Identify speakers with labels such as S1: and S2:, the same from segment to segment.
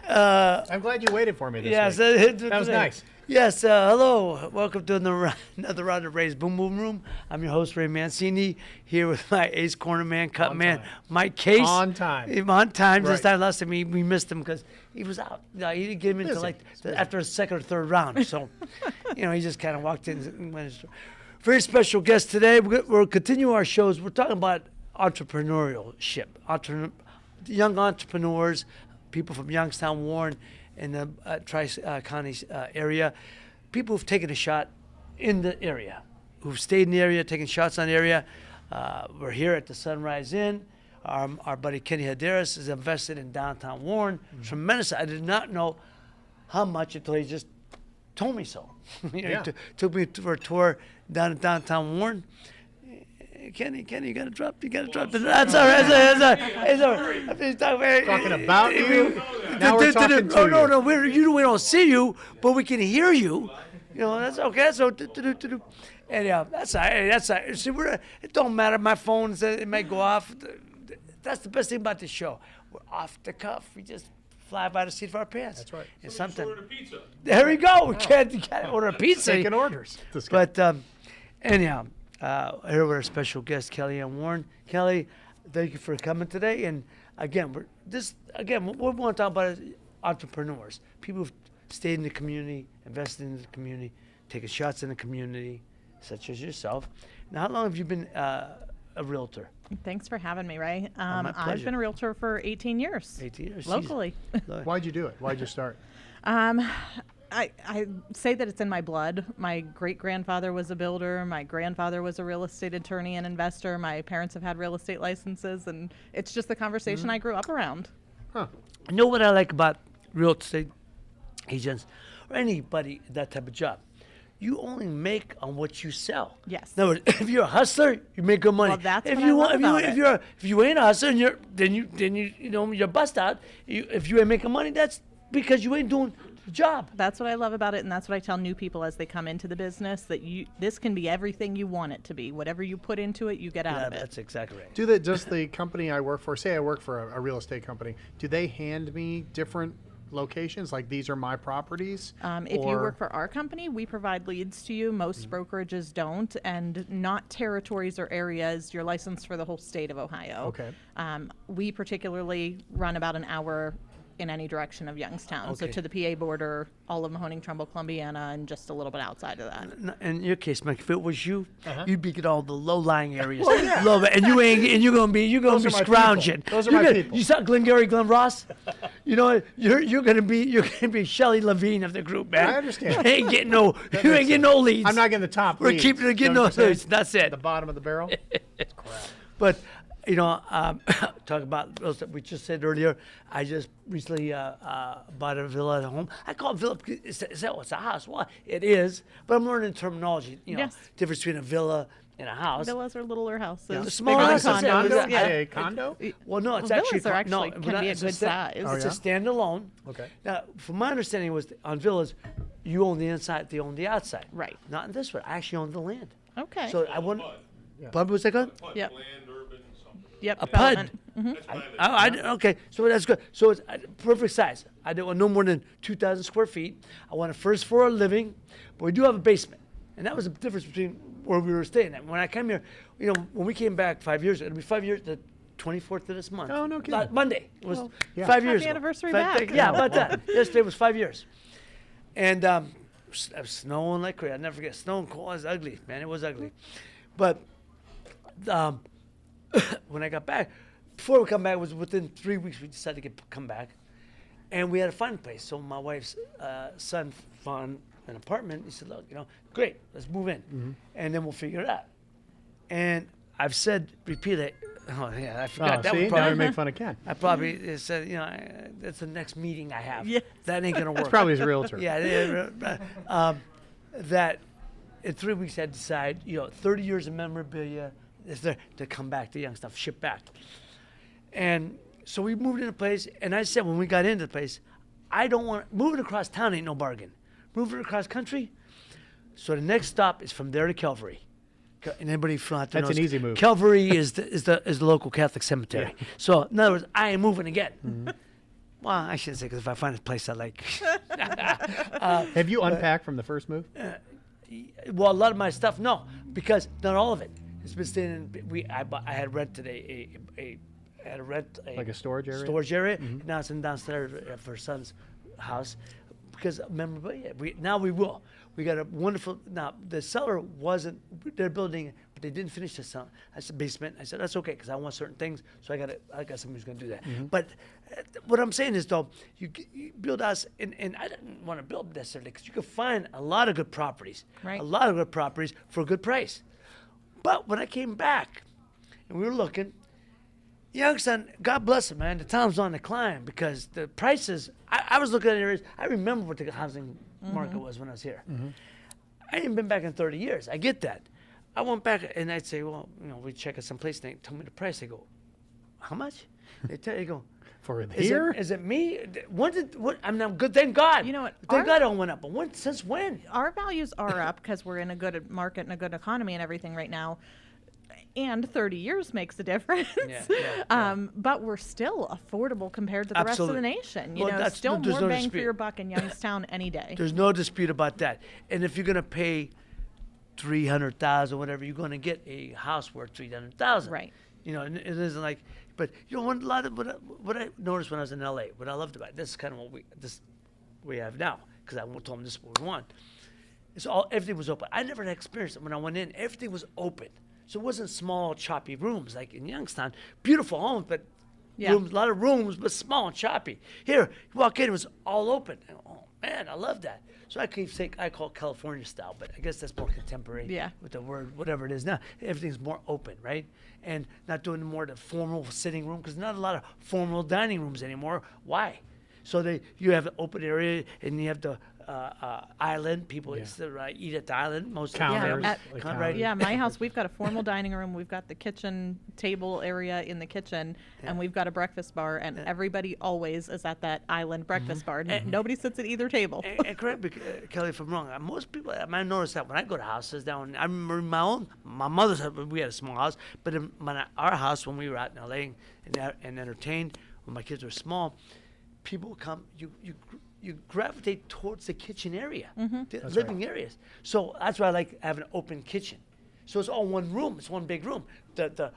S1: I'm glad you waited for me this week. That was nice.
S2: Yes, hello. Welcome to another round of Ray's Boom Boom Room. I'm your host, Ray Mancini, here with my ace corner man, cut man, Mike Case.
S1: On time.
S2: On time.
S1: Right.
S2: This time last time we missed him because he was out. He didn't get him into after a second or third round. So, he just kind of walked in and went. Very special guest today. We'll continue our shows. We're talking about entrepreneurship, young entrepreneurs, people from Youngstown, Warren, in the Tri-County area, people who've taken a shot in the area, who've stayed in the area, taken shots on the area. We're here at the Sunrise Inn. Our buddy Kenny Haderis is invested in downtown Warren. Mm-hmm. Tremendous. I did not know how much until he just told me so. He took me for a tour down in downtown Warren. Kenny, you gotta drop the. That's all right. It's all right.
S1: Talking about you. Now we're talking to you.
S2: No. We don't see you, but we can hear you. That's okay. So, and that's all right. That's all right. See, it don't matter. My phone says it may go off. That's the best thing about this show. We're off the cuff. We just fly by the seat of our pants.
S1: That's right.
S2: And sometimes
S3: order a pizza.
S2: There we go. We can't order a pizza.
S1: Taking orders.
S2: But anyhow. Here with our special guest, Kelly Ann Warren. Kelly, thank you for coming today. And again, what we want to talk about is entrepreneurs, people who've stayed in the community, invested in the community, taken shots in the community, such as yourself. Now, how long have you been a realtor?
S4: Thanks for having me, Ray.
S2: My pleasure.
S4: I've been a realtor for 18 years.
S2: 18 years.
S4: Locally.
S1: Why'd you do it? Why'd you start?
S4: I say that it's in my blood. My great-grandfather was a builder. My grandfather was a real estate attorney and investor. My parents have had real estate licenses, and it's just the conversation I grew up around.
S1: Huh.
S2: You know what I like about real estate agents or anybody in that type of job? You only make on what you sell.
S4: Yes.
S2: No, if you're a hustler, you make good money.
S4: Well, that's
S2: if
S4: what
S2: you
S4: I love about it.
S2: If you ain't a hustler, and you're bust out. If you ain't making money, that's because you ain't doing the job.
S4: That's what I love about it, and that's what I tell new people as they come into the business, that this can be everything you want it to be. Whatever you put into it, you get out of it.
S2: That's exactly right.
S1: Does the company I work for, say I work for a real estate company, do they hand me different locations, like these are my properties?
S4: If you work for our company, we provide leads to you. Most brokerages don't, and not territories or areas. You're licensed for the whole state of Ohio.
S1: Okay.
S4: We particularly run about an hour in any direction of Youngstown.
S2: Okay.
S4: So to the PA border, all of Mahoning, Trumbull, Columbiana, and just a little bit outside of that.
S2: In your case, Mike, if it was you, you'd be at all the low-lying areas.
S1: Well, yeah.
S2: Low, and you're gonna be scrounging.
S1: Those are my people.
S2: You saw Glengarry Glen Ross? You're gonna be Shelley Levine of the group, man.
S1: I understand.
S2: You ain't getting no leads.
S1: I'm not getting the top
S2: We're
S1: leads.
S2: getting no leads. That's it.
S1: The bottom of the barrel? That's crap.
S2: But talk about real estate. We just said earlier, I just recently bought a villa at home. I call it villa because it's a house. Well, it is, but I'm learning terminology.
S4: Yes.
S2: Difference between a villa and a house.
S4: Villas are littler houses.
S2: Yeah. Smaller
S4: Bigger
S2: houses.
S4: than condos.
S1: Condo?
S4: Yeah.
S1: A condo?
S2: Well, no, it's
S4: Villas
S2: actually
S4: are actually
S2: no,
S4: can be a
S2: it's
S4: good size.
S2: It's
S1: Oh,
S2: a standalone.
S1: Okay.
S2: Now, from my understanding, was on villas, you own the inside, they own the outside.
S4: Right.
S2: Not in this one. I actually own the land.
S4: Okay.
S2: So I wouldn't.
S3: PUD.
S2: Bud, what's that called?
S3: PUD,
S4: Yep.
S3: land, urban, something.
S4: Yep.
S2: A PUD.
S4: development. Mhm.
S3: That's
S2: Okay, so that's good. So it's perfect size. I don't want no more than 2,000 square feet. I want a first floor living, but we do have a basement. And that was the difference between where we were staying at. When I came here, when we came back 5 years ago, it'll be 5 years, the 24th of this month.
S1: Oh, no kidding.
S2: Monday. It was
S4: Well,
S2: 5 years
S4: happy
S2: ago.
S4: anniversary
S2: Fact-
S4: back.
S2: Yeah, about that. Yesterday was 5 years. And it was snowing like crazy. I'll never forget. Snowing cold. It was ugly, man. It was ugly. But when I got back, before we come back, it was within 3 weeks we decided to come back. And we had to find a place. So my wife's son found an apartment. He said, look, great, let's move in. And then we'll figure it out. And I've said repeatedly, oh, yeah, I forgot. That
S1: see?
S2: would
S1: Now
S2: probably
S1: we make fun of Ken.
S2: I probably said, that's the next meeting I have.
S4: Yeah.
S2: That ain't going to work.
S1: Probably his realtor.
S2: Yeah, that in 3 weeks I decide, 30 years of memorabilia is there to come back to Youngstown, ship back. And so we moved into place, and I said when we got into the place, I don't want, moving across town ain't no bargain. Moving across country, so the next stop is from there to Calvary. Anybody from out there
S1: That's an
S2: knows,
S1: easy move.
S2: Calvary is the local Catholic cemetery. So in other words, I am moving again.
S1: Mm-hmm.
S2: Well, I shouldn't say because if I find a place I like,
S1: Have you unpacked from the first move?
S2: well, a lot of my stuff, no, because not all of it. It's been staying in. I had rented I had to rent
S1: Like a storage area?
S2: Storage area. Now it's in downstairs for her son's house, because memorabilia. Now we will. We got a wonderful. Now the seller wasn't. They're building, but they didn't finish the cellar. I said basement. I said that's okay because I want certain things. So I got somebody who's going to do that. But what I'm saying is though, you build us, and I didn't want to build necessarily because you could find a lot of good properties,
S4: Right.
S2: a lot of good properties for a good price. But when I came back, and we were looking, Youngstown, God bless it, man. The town's on the climb because the prices. I was looking at areas. I remember what the housing market was when I was here. I ain't been back in 30 years. I get that. I went back and I'd say, well, we check out some place. They tell me the price. They go, how much? They tell you, go.
S1: For
S2: Is
S1: here?
S2: it me? I'm not good. Thank God.
S4: You know what,
S2: Thank
S4: our-
S2: God it went up. But since when?
S4: Our values are up because we're in a good market and a good economy and everything right now. And 30 years makes a difference.
S2: Yeah.
S4: But we're still affordable compared to the rest of
S2: Absolutely.
S4: the nation.
S2: Well, that's-
S4: Still
S2: there's
S4: more
S2: no
S4: bang
S2: dispute.
S4: for your buck in Youngstown any day.
S2: There's no dispute about that. And if you're gonna pay $300,000, whatever, you're gonna get a house worth $300,000.
S4: Right.
S2: And it isn't like. But one a lot of what I noticed when I was in LA, what I loved about it, this is kind of what we have now, because I told them this is what we want. Everything was open. I never had experienced it when I went in. Everything was open, so it wasn't small, choppy rooms like in Youngstown. Beautiful homes, but
S4: Yeah.
S2: rooms, a lot of rooms, but small and choppy. Here, you walk in, it was all open. Oh man, I love that. So I call it California style, but I guess that's more contemporary.
S4: Yeah.
S2: With the word, whatever it is now, everything's more open, right? And not doing more the formal sitting room, because not a lot of formal dining rooms anymore. Why? So you have an open area, and you have the island. People eat at the island. Most of the
S1: Counters,
S2: families,
S1: like
S2: right?
S1: counters.
S4: Yeah, my house, we've got a formal dining room. We've got the kitchen table area in the kitchen, and we've got a breakfast bar, and everybody always is at that island breakfast bar. Nobody sits at either table.
S2: And correct me, Kelly, if I'm wrong. Most people, I notice that when I go to houses down, I remember my mother's house, we had a small house, but in our house when we were out in LA and entertained, when my kids were small, people come, you gravitate towards the kitchen area, the living areas. So that's why I like having an open kitchen. So it's all one room. It's one big room. The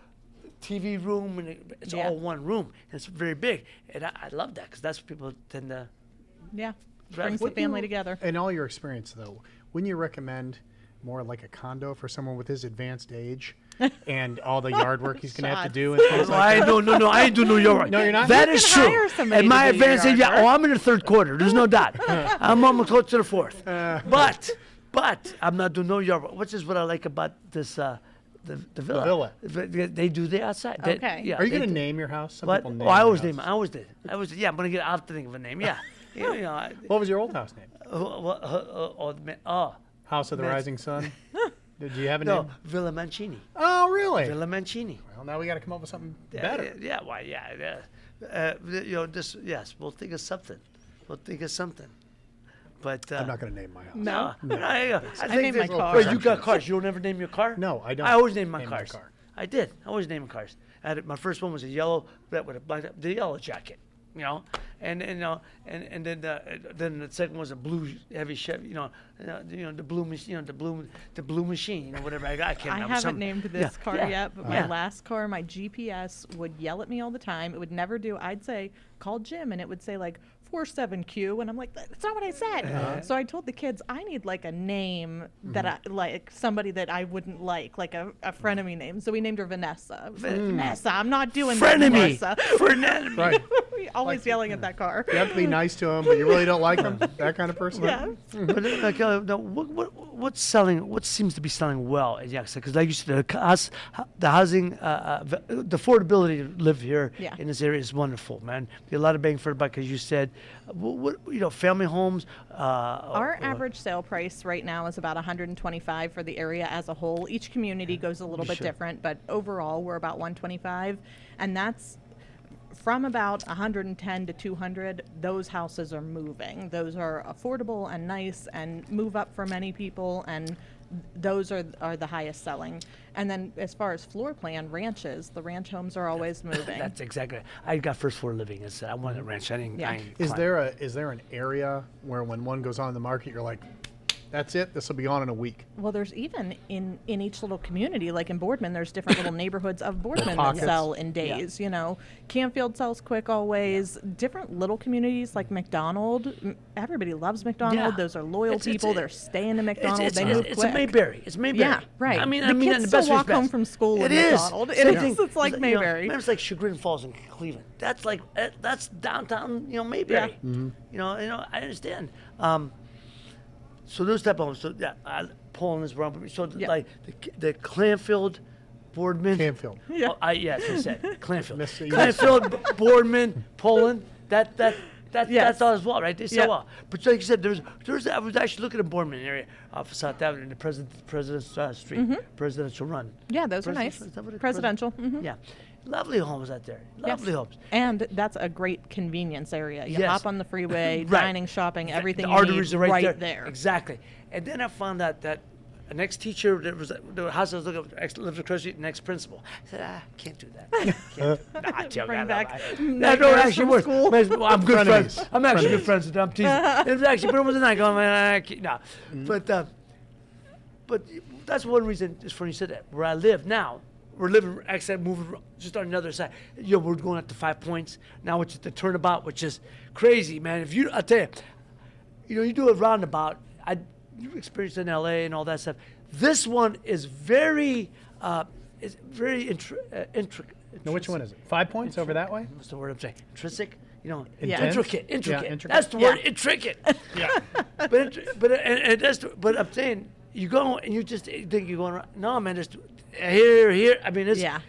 S2: TV room, and it's
S4: Yeah.
S2: all one room. And it's very big. And I love that because that's what people tend to.
S4: Yeah, brings the family together.
S1: In all your experience, though, wouldn't you recommend more like a condo for someone with his advanced age and all the yard work he's going to have to
S4: Shots.
S1: do and things like
S2: I
S1: that?
S2: no, I ain't do New York.
S1: No, you're not?
S2: That
S4: You
S2: is
S4: can
S2: true.
S4: hire somebody
S2: And my
S4: to do your
S2: advance age,
S4: yard
S2: yeah,
S4: work.
S2: I'm in the third quarter. There's no doubt. I'm almost close to the fourth. But I'm not doing no yard work, which is what I like about this the villa. They do the outside.
S4: Okay.
S2: Yeah,
S1: Are you
S2: they
S1: going to
S2: do.
S1: name your house? Some
S2: What?
S1: people
S2: Oh,
S1: name
S2: I
S1: their
S2: always
S1: house.
S2: name. I always did. Yeah, I'm gonna get. I have to think of a name. Yeah.
S1: What was your old house name?
S2: Oh,
S1: House of the
S2: Man.
S1: Rising Sun? Did you have a
S2: no,
S1: name?
S2: Villa Mancini.
S1: Oh, really?
S2: Villa Mancini.
S1: Well, now we got to come up with something
S2: Yeah,
S1: better.
S2: Yeah, why? Yeah. Yes, we'll think of something. But
S1: I'm not going to name my house.
S2: No, I think
S4: named my
S2: this-
S4: car.
S2: Wait, you got cars? You don't ever name your car?
S1: No, I don't
S2: I always name my
S1: name my
S2: cars.
S1: car.
S2: I did. I always name cars. My first one was a yellow with a black, the yellow jacket, and then the second was a blue heavy Chevy, the blue machine, the blue machine, whatever I got. I can't
S4: I
S2: remember.
S4: haven't
S2: Some-
S4: named this
S2: Yeah,
S4: car
S2: yeah,
S4: yet, but
S2: yeah.
S4: my last car, my GPS would yell at me all the time. It would never do. I'd say, call Jim, and it would say like 47Q, and I'm like, that's not what I said. So I told the kids, I need like a name that I like, somebody that I wouldn't like a frenemy name. So we named her Vanessa. I was like, Vanessa, I'm not doing that,
S2: Frenemy.
S4: Vanessa.
S2: Frenemy.
S1: Right.
S4: Always yelling at that car.
S1: You have to be nice to him, but you really don't like him. That kind of person.
S4: Yeah.
S2: But now, what's selling? What seems to be selling well in Youngstown? Because like you said, the housing, the affordability to live here
S4: Yeah.
S2: in this area is wonderful, man. A lot of bang for the buck, as you said. Family homes.
S4: Our average sale price right now is about 125 for the area as a whole. Each community goes a little bit
S2: Sure.
S4: different, but overall we're about 125, and that's from about 110 to 200. Those houses are moving. Those are affordable and nice and move up for many people, and those are the highest selling. And then as far as floor plan, ranches, the ranch homes are always moving.
S2: That's exactly. I got first floor living. I wanted a ranch. I didn't.
S4: Yeah.
S2: I ain't
S1: Is
S2: climb.
S1: there an area where when one goes on the market, you're like, that's it, this will be on in a week?
S4: Well, there's even in each little community, like in Boardman, there's different little neighborhoods of Boardman that
S1: pockets.
S4: sell in days. You know, Canfield sells quick always. Different little communities like McDonald. Everybody loves McDonald.
S2: Yeah.
S4: Those are loyal
S2: It's-
S4: people. They're staying in McDonald. They move
S2: it's
S4: quick.
S2: a Mayberry. It's Mayberry.
S4: Yeah, right.
S2: I mean,
S4: The
S2: I mean,
S4: kids
S2: in the
S4: still
S2: best
S4: walk home
S2: respects.
S4: from school
S2: It
S4: in
S2: is.
S4: McDonald.
S2: Same
S4: It's-
S2: thing.
S4: it's like
S2: you know,
S4: Mayberry.
S2: remember, it's like Chagrin Falls in Cleveland. That's like that's downtown. Mayberry.
S4: Yeah.
S2: You know, I understand. So those type of homes. So yeah, Poland is wrong. So
S4: Yeah.
S2: like the Clanfield, Boardman.
S1: Canfield.
S4: Yeah.
S2: Yes, I said Clanfield.
S1: Miss- you
S2: Clanfield, Boardman, Poland. That's
S4: Yes.
S2: all as well, right? They sell
S4: Yeah.
S2: well. But like you said, I was actually looking at Boardman area off of South Avenue in the President's Street, Presidential Run.
S4: Yeah, those are nice.
S2: Presidential, is that what it-
S4: Presidential. Mhm.
S2: Yeah, lovely homes out there. Lovely
S4: Yes.
S2: homes.
S4: And that's a great convenience area. You
S2: Yes.
S4: hop on the freeway,
S2: Right.
S4: dining, shopping, everything
S2: The
S4: you
S2: arteries
S4: need
S2: are right,
S4: there.
S2: Exactly. And then I found out that an ex-teacher, that was the house I was looking at, lived across the street, an ex-principal. I said, can't do that. Can't do that. Nah, joke,
S4: Bring
S2: I
S4: back
S2: that
S4: nightmares
S2: don't actually
S4: from
S2: work.
S4: school.
S2: Well, I'm good
S1: Frenemies.
S2: friends. I'm actually good friends with them. I'm teasing. It was actually, but it wasn't like, oh man, I can't, no. But that's one reason, just funny you said that. Where I live now, we're living, actually moving just on the other side. We're going up to 5 Points now, which is the turnabout, which is crazy, man. I'll tell you, you do a roundabout. You experienced in LA and all that stuff. This one is very intricate.
S1: Now, which one is it? 5 Points over that way?
S2: What's the word I'm saying? Intrinsic?
S4: Yeah.
S2: Intricate.
S1: Yeah, intricate.
S2: That's the word,
S4: Yeah.
S2: intricate.
S1: Yeah.
S2: But I'm saying, you go and you just think you're going around. No, man, just here. I mean, it's.
S4: Yeah.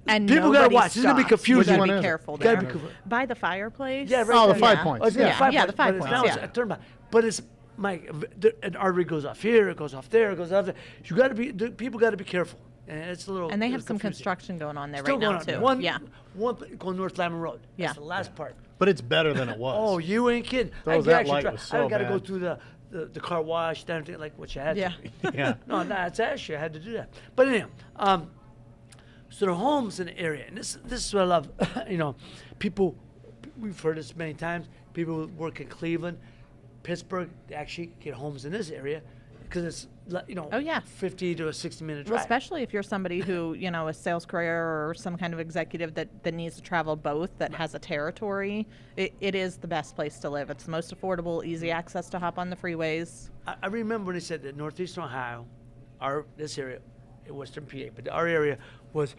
S4: And
S2: People gotta
S4: nobody
S2: watch. This is gonna be
S4: stops.
S2: confusing.
S4: You
S1: Which
S4: gotta
S1: one
S4: be
S1: is it?
S4: careful
S2: Gotta
S4: there.
S2: be careful.
S4: By the fireplace.
S2: Yeah, right.
S1: Oh, the
S2: there.
S1: 5
S4: Yeah.
S1: Points.
S2: Oh, it's in
S4: Yeah, yeah, the 5
S2: but it's
S4: Points,
S2: now
S4: yeah.
S2: a turnabout. But it's an artery goes off here, it goes off there, it goes off there. You got to be. People got to be careful, and it's a little.
S4: And they
S2: it's
S4: have some
S2: confusing.
S4: construction going on there
S2: Still
S4: right now
S2: going
S4: too.
S2: on.
S4: Yeah.
S2: One going North Lyman Road.
S4: Yeah.
S2: That's the last part.
S1: But it's better than it was.
S2: Oh, you ain't kidding.
S1: Those- that light was so
S2: I got to go
S1: bad.
S2: through the car wash, and everything like what you had.
S4: Yeah.
S2: To.
S1: Yeah.
S2: No, it's actually I had to do that. But anyhow, so the homes in the area, and this is what I love. People, we've heard this many times. People who work in Cleveland, Pittsburgh, they actually get homes in this area because it's
S4: Oh, yeah.
S2: 50 to a 60-minute
S4: Well,
S2: drive.
S4: especially if you're somebody who, a sales career or some kind of executive that needs to travel both, that has a territory, it is the best place to live. It's the most affordable, easy access to hop on the freeways.
S2: I remember when they said that Northeastern Ohio, this area, in Western PA, but our area was,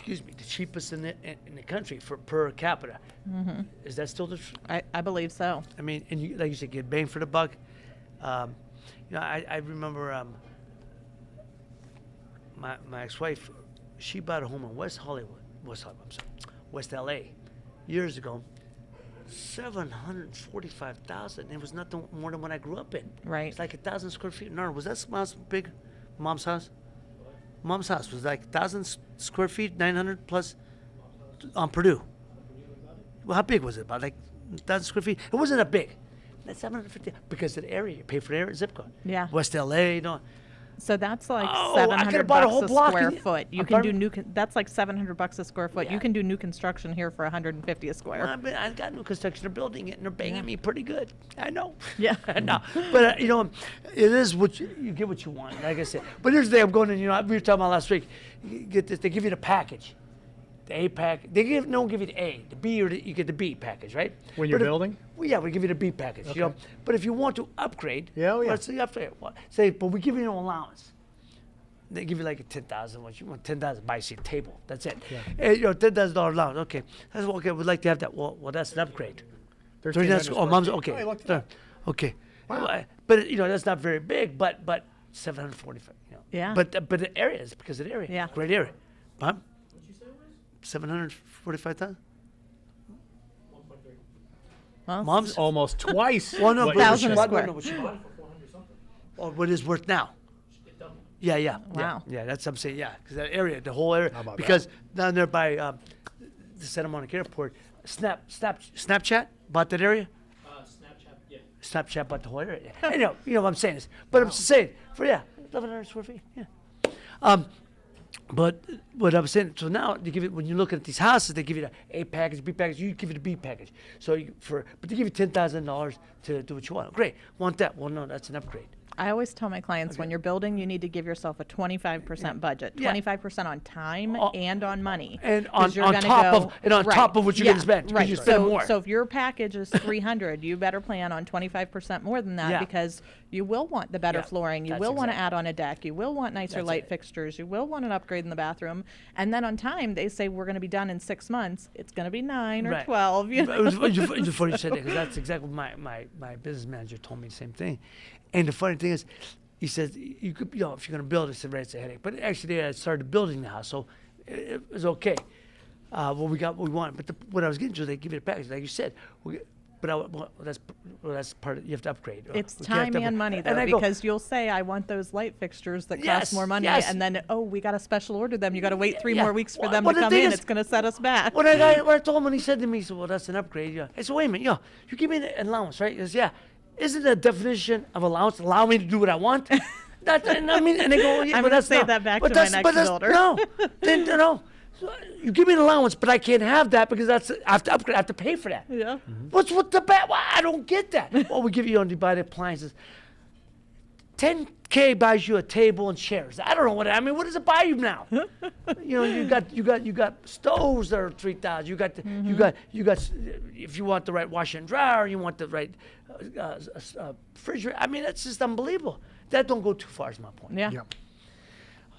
S2: the cheapest in the country for per capita.
S4: Mm-hmm.
S2: Is that still the truth?
S4: I believe so.
S2: I mean, and like you said, get bang for the buck. I remember my ex-wife, she bought a home in West LA, years ago. $745,000. It was nothing more than what I grew up in.
S4: Right.
S2: It's like 1,000 square feet. No, was that mom's big? Mom's house? Mom's house was like 1,000 square feet, 900 plus on Purdue. Well, how big was it? About like 1,000 square feet. It wasn't that big. That's 750 because of the area. You pay for the area, zip code.
S4: Yeah.
S2: West LA, no.
S4: So that's like
S2: Oh, I could've
S4: 700
S2: bought a
S4: bucks
S2: whole
S4: a
S2: block
S4: square
S2: in-
S4: foot. You can do
S2: apartment?
S4: that's like 700 bucks a square foot.
S2: Yeah.
S4: You can do new construction here for 150 a square.
S2: I got new construction. They're building it and they're paying me pretty good. I know.
S4: Yeah.
S2: no, but it is what you get what you want. Like I said. But here's the thing. I'm going in. We were talking about last week. You get this. They give you the package. The A package. They don't give you the A. The B you get the B package, right?
S1: When you're
S2: But
S1: building?
S2: Well, yeah, we give you the B package.
S1: Okay.
S2: But if you want to upgrade,
S1: Yeah, oh, yeah.
S2: Let's say upgrade. Say, but we give you no allowance. They give you like a 10,000. What you want? 10,000. Buy you a table. That's it.
S1: Yeah.
S2: And, $10,000 allowance. Okay. That's okay. We'd like to have that. Well, that's an upgrade.
S1: 1,300
S2: Oh, mom's
S1: square feet.
S2: okay.
S1: Oh, I looked it up.
S2: Okay.
S1: Wow.
S2: Well, but that's not very big. But 745.
S4: Yeah.
S2: But the area is because of the area.
S4: Yeah.
S2: Great area. Huh? 745,000.
S4: Well,
S2: Mom's.
S1: Almost twice.
S2: Well, no,
S1: what
S2: but
S1: you
S4: 1,000 a
S1: said.
S2: what-
S4: square.
S2: no, what she bought. Or what it's worth now. Yeah, yeah.
S4: Wow.
S2: Yeah, that's what I'm saying. Yeah, because that area, the whole area.
S1: How about
S2: Because down there by the Santa Monica Airport, Snapchat bought that area.
S3: Snapchat, yeah.
S2: Snapchat bought the whole area. I know, what I'm saying is, but I'm just saying, 1,100 square feet. Yeah. But what I was saying, so now they give it when you look at these houses, they give you a package, B package. You give it a B package. So but they give you $10,000 to do what you want. Great, want that? Well, no, that's an upgrade.
S4: I always tell my clients when you're building, you need to give yourself a 25% budget,
S2: Yeah.
S4: 25% on time and on money.
S2: And
S4: 'Cause you're
S2: on
S4: gonna
S2: top
S4: go-
S2: of and on
S4: right,
S2: top of what you're
S4: yeah,
S2: gonna spend, because
S4: right.
S2: you spend more.
S4: So if your package is 300, you better plan on 25% more than that
S2: Yeah.
S4: because you will want the better
S2: Yeah,
S4: flooring, you
S2: that's
S4: will want to
S2: exactly-
S4: add on a deck, you will want nicer
S2: That's
S4: light
S2: it.
S4: fixtures, you will want an upgrade in the bathroom, and then on time they say we're going to be done in 6 months. It's going to be 9 or
S2: Right.
S4: 12. You
S2: But
S4: know?
S2: it was funny you said that because that's exactly what my business manager told me the same thing. And the funny thing is, he says you could, if you're going to build it, it's a headache. But actually, I started building the house, so it was okay. Well, we got what we wanted. But what I was getting to, they give you a package, like you said. That's part of you have to upgrade.
S4: It's
S2: You have
S4: time
S2: to
S4: and money
S2: and
S4: though,
S2: I go,
S4: because you'll say, "I want those light fixtures that
S2: Yes,
S4: cost more money,"
S2: yes.
S4: and then we got to special order them. You got to wait 3
S2: Yeah.
S4: more weeks for
S2: Well,
S4: them
S2: well,
S4: to
S2: the
S4: come
S2: thing
S4: in.
S2: is-
S4: It's going to set us back.
S2: When I told him, when he said to me, he said, "Well, that's an upgrade." Yeah. I said, "Wait a minute, you give me an allowance, right?" He goes, "Yeah." Isn't the definition of allowance allow me to do what I want? And I mean, and they go, yeah,
S4: I'm
S2: but
S4: gonna
S2: that's
S4: say
S2: not-
S4: that back
S2: but
S4: to my
S2: that's-
S4: next
S2: but that's-
S4: builder.
S2: No, then no. So you give me an allowance, but I can't have that because I have to upgrade. I have to pay for that.
S4: Yeah.
S2: What's with the bat? Well, I don't get that. Well, we give you undivided appliances. 10K buys you a table and chairs. I don't know what. I mean, what does it buy you now? You got stoves that are 3,000. You got if you want the right washer and dryer, you want the right refrigerator. I mean, that's just unbelievable. That don't go too far, is my point.
S4: Yeah.
S1: Yep.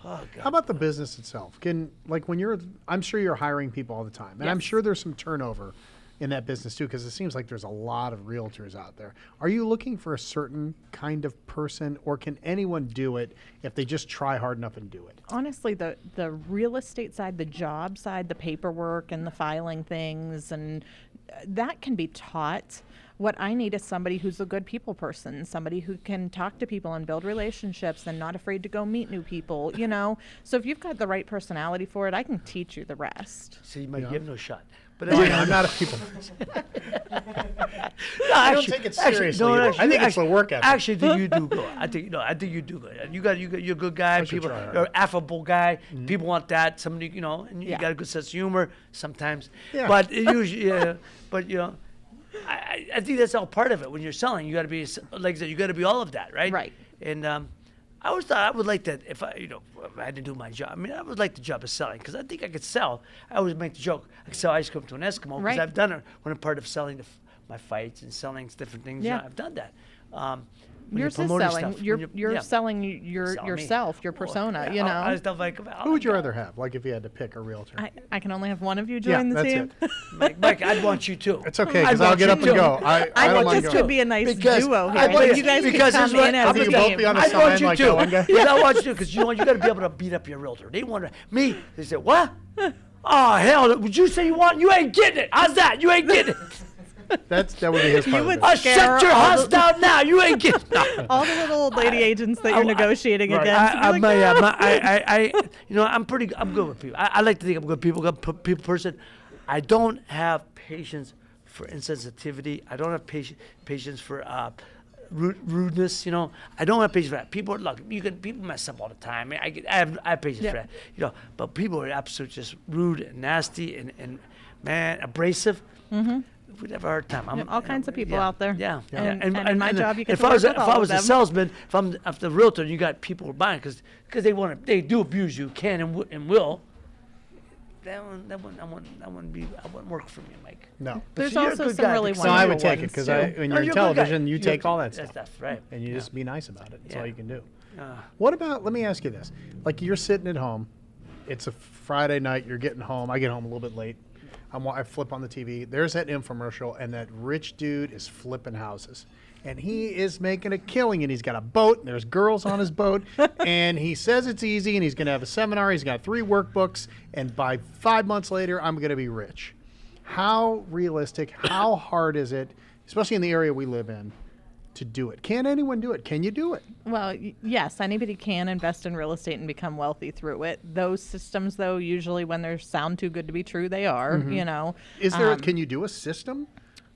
S2: Oh, God.
S1: How about the business itself? I'm sure you're hiring people all the time, and I'm
S4: Yes.
S1: sure there's some turnover in that business too, because it seems like there's a lot of realtors out there. Are you looking for a certain kind of person, or can anyone do it if they just try hard enough and do it?
S4: Honestly, the real estate side, the job side, the paperwork and the filing things, and that can be taught. What I need is somebody who's a good people person, somebody who can talk to people and build relationships and not afraid to go meet new people, So if you've got the right personality for it, I can teach you the rest.
S2: So you might
S1: Yeah.
S2: give no shot. But
S1: Oh, yeah, I'm not a people person. I don't take it seriously. I think it's the work ethic.
S2: Actually, I think you do good. I think you do good. You're a good guy.
S1: should
S2: People,
S1: try hard.
S2: you're an affable guy. People want that. Somebody, and you
S4: Yeah.
S2: got a good sense of humor sometimes.
S1: Yeah.
S2: But it usually, but I think that's all part of it. When you're selling, you got to be, like I said, you got to be all of that, right?
S4: Right.
S2: And I always thought I would like that if I had to do my job. I mean, I would like the job of selling because I think I could sell. I always make the joke. I could sell ice cream to an Eskimo because
S4: Right.
S2: I've done it when I'm part of selling my fights and selling different things.
S4: Yeah.
S2: I've done that. When
S4: Yours
S2: you're
S4: is
S2: promoting
S4: selling.
S2: stuff,
S4: You're
S2: when
S4: you're
S2: yeah.
S4: selling
S2: Sell me.
S4: yourself, your
S2: Oh,
S4: persona.
S2: yeah, I stuff like,
S1: Who would you rather have? Like if you had to pick a realtor?
S4: I can only have one of you
S1: Yeah,
S4: join the
S1: that's
S4: team.
S1: it.
S2: Mike, I'd want you too.
S1: It's okay,
S2: I'd
S1: because I'll
S2: want
S1: get
S2: you
S1: up and
S2: too.
S1: go. I
S4: I
S1: don't
S4: want
S1: mind
S4: this
S1: going.
S4: to be a nice
S2: Because
S4: duo here.
S2: I
S4: I
S2: want
S4: think
S2: you-
S4: you guys
S2: because
S4: can
S2: it's
S4: come
S2: what-
S4: in
S2: I
S4: as
S1: think
S4: a
S1: you both
S4: team.
S1: be on a
S2: I'd want
S1: sign
S2: you
S1: like
S2: too.
S1: that one guy.
S2: Yeah, I want you to because you got to be able to beat up your realtor. They want to me. They say what? Oh hell! Would you say you want? You ain't getting it. How's that? You ain't getting it.
S1: That would be his part of
S4: would
S1: it.
S2: I'll
S4: Scare
S2: shut your
S4: all
S2: house
S4: the-
S2: down now. You ain't getting. No.
S4: All the little old lady agents that you're negotiating
S1: right.
S4: against. You're like,
S2: I'm good with people. I like to think I'm good people person. I don't have patience for insensitivity. I don't have patience for rudeness. I don't have patience for that. People people mess up all the time. I have patience
S4: Yeah.
S2: for that. But people are absolutely just rude and nasty and man abrasive. Mm-hmm. We'd have a hard time.
S4: Yeah, all kinds of people out there.
S2: Yeah,
S4: And- and in my job, you get
S2: if
S4: to
S2: I was
S4: work
S2: if
S4: with
S2: I
S4: all
S2: was
S4: of
S2: a
S4: them.
S2: salesman, if the realtor, you got people who are buying because they do abuse you, can and will. That wouldn't work for me, Mike.
S1: No.
S4: There's
S2: So you're a
S4: also
S2: good
S4: some
S2: guy
S4: really
S2: because-
S1: So I would
S4: wonderful
S1: take it
S4: ones,
S1: because
S4: too.
S1: when
S2: No,
S1: you're in
S2: you're a good guy.
S1: television, you
S2: You're-
S1: take all that
S2: that's
S1: stuff.
S2: right.
S1: And you
S2: Yeah.
S1: just be nice about it. That's all
S2: Yeah.
S1: you can do.
S2: Uh,
S1: What about, let me ask you this. Like you're sitting at home, it's a Friday night, you're getting home, I get home a little bit late. I flip on the TV, there's that infomercial, and that rich dude is flipping houses. And he is making a killing, and he's got a boat, and there's girls on his boat, and he says it's easy, and he's going to have a seminar, he's got 3 workbooks, and by 5 months later, I'm going to be rich. How realistic, how hard is it, especially in the area we live in, to do it? Can anyone do it? Can you do it?
S4: Well, yes, anybody can invest in real estate and become wealthy through it. Those systems, though, usually when they sound too good to be true, they are.
S1: Is there?
S4: Um,
S1: Can you do a system?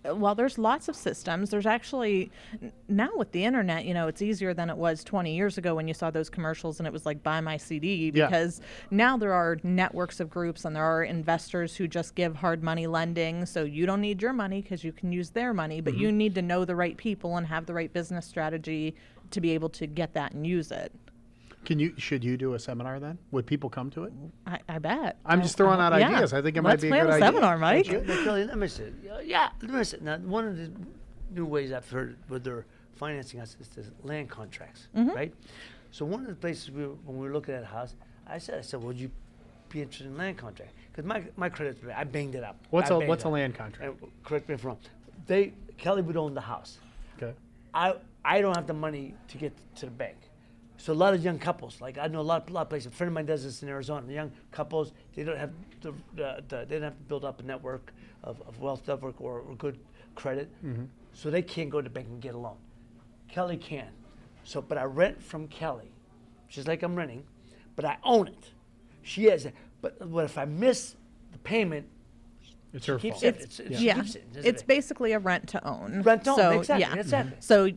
S4: Well, there's lots of systems. There's actually now with the internet, it's easier than it was 20 years ago when you saw those commercials and it was like buy my CD,
S1: Yeah.
S4: because now there are networks of groups and there are investors who just give hard money lending. So you don't need your money because you can use their money, but you need to know the right people and have the right business strategy to be able to get that and use it.
S1: Should you do a seminar then? Would people come to it?
S4: I bet.
S1: I'm just throwing out
S4: Yeah.
S1: ideas. I think it might
S4: Let's
S1: be a
S4: plan
S1: good
S4: a
S1: idea.
S4: seminar, Mike.
S2: Now, Kelly, let me say, let me say. Now, one of the new ways I've heard where they're financing us is the land contracts, right? So one of the places when we were looking at a house, I said, would you be interested in land contract? Because my credit, I banged it up.
S1: What's
S2: I
S1: a
S2: banged
S1: what's
S2: it
S1: a
S2: up.
S1: land contract?
S2: And correct me if I'm wrong. Kelly would own the house.
S1: Okay.
S2: I don't have the money to get to the bank. So a lot of young couples, like I know a lot of places. A friend of mine does this in Arizona. The young couples, they don't have they don't have to build up a network of wealth network or good credit, so they can't go to the bank and get a loan. Kelly can. So, but I rent from Kelly, just like I'm renting, but I own it. She has it. But what if I miss the payment?
S1: It's her
S2: Keeps
S1: fault.
S2: it. She
S4: Yeah,
S2: keeps it, doesn't
S4: it's
S2: it?
S4: basically a rent to own.
S2: Rent to own,
S4: So,
S2: exactly,
S4: Yeah.
S2: exactly.
S4: So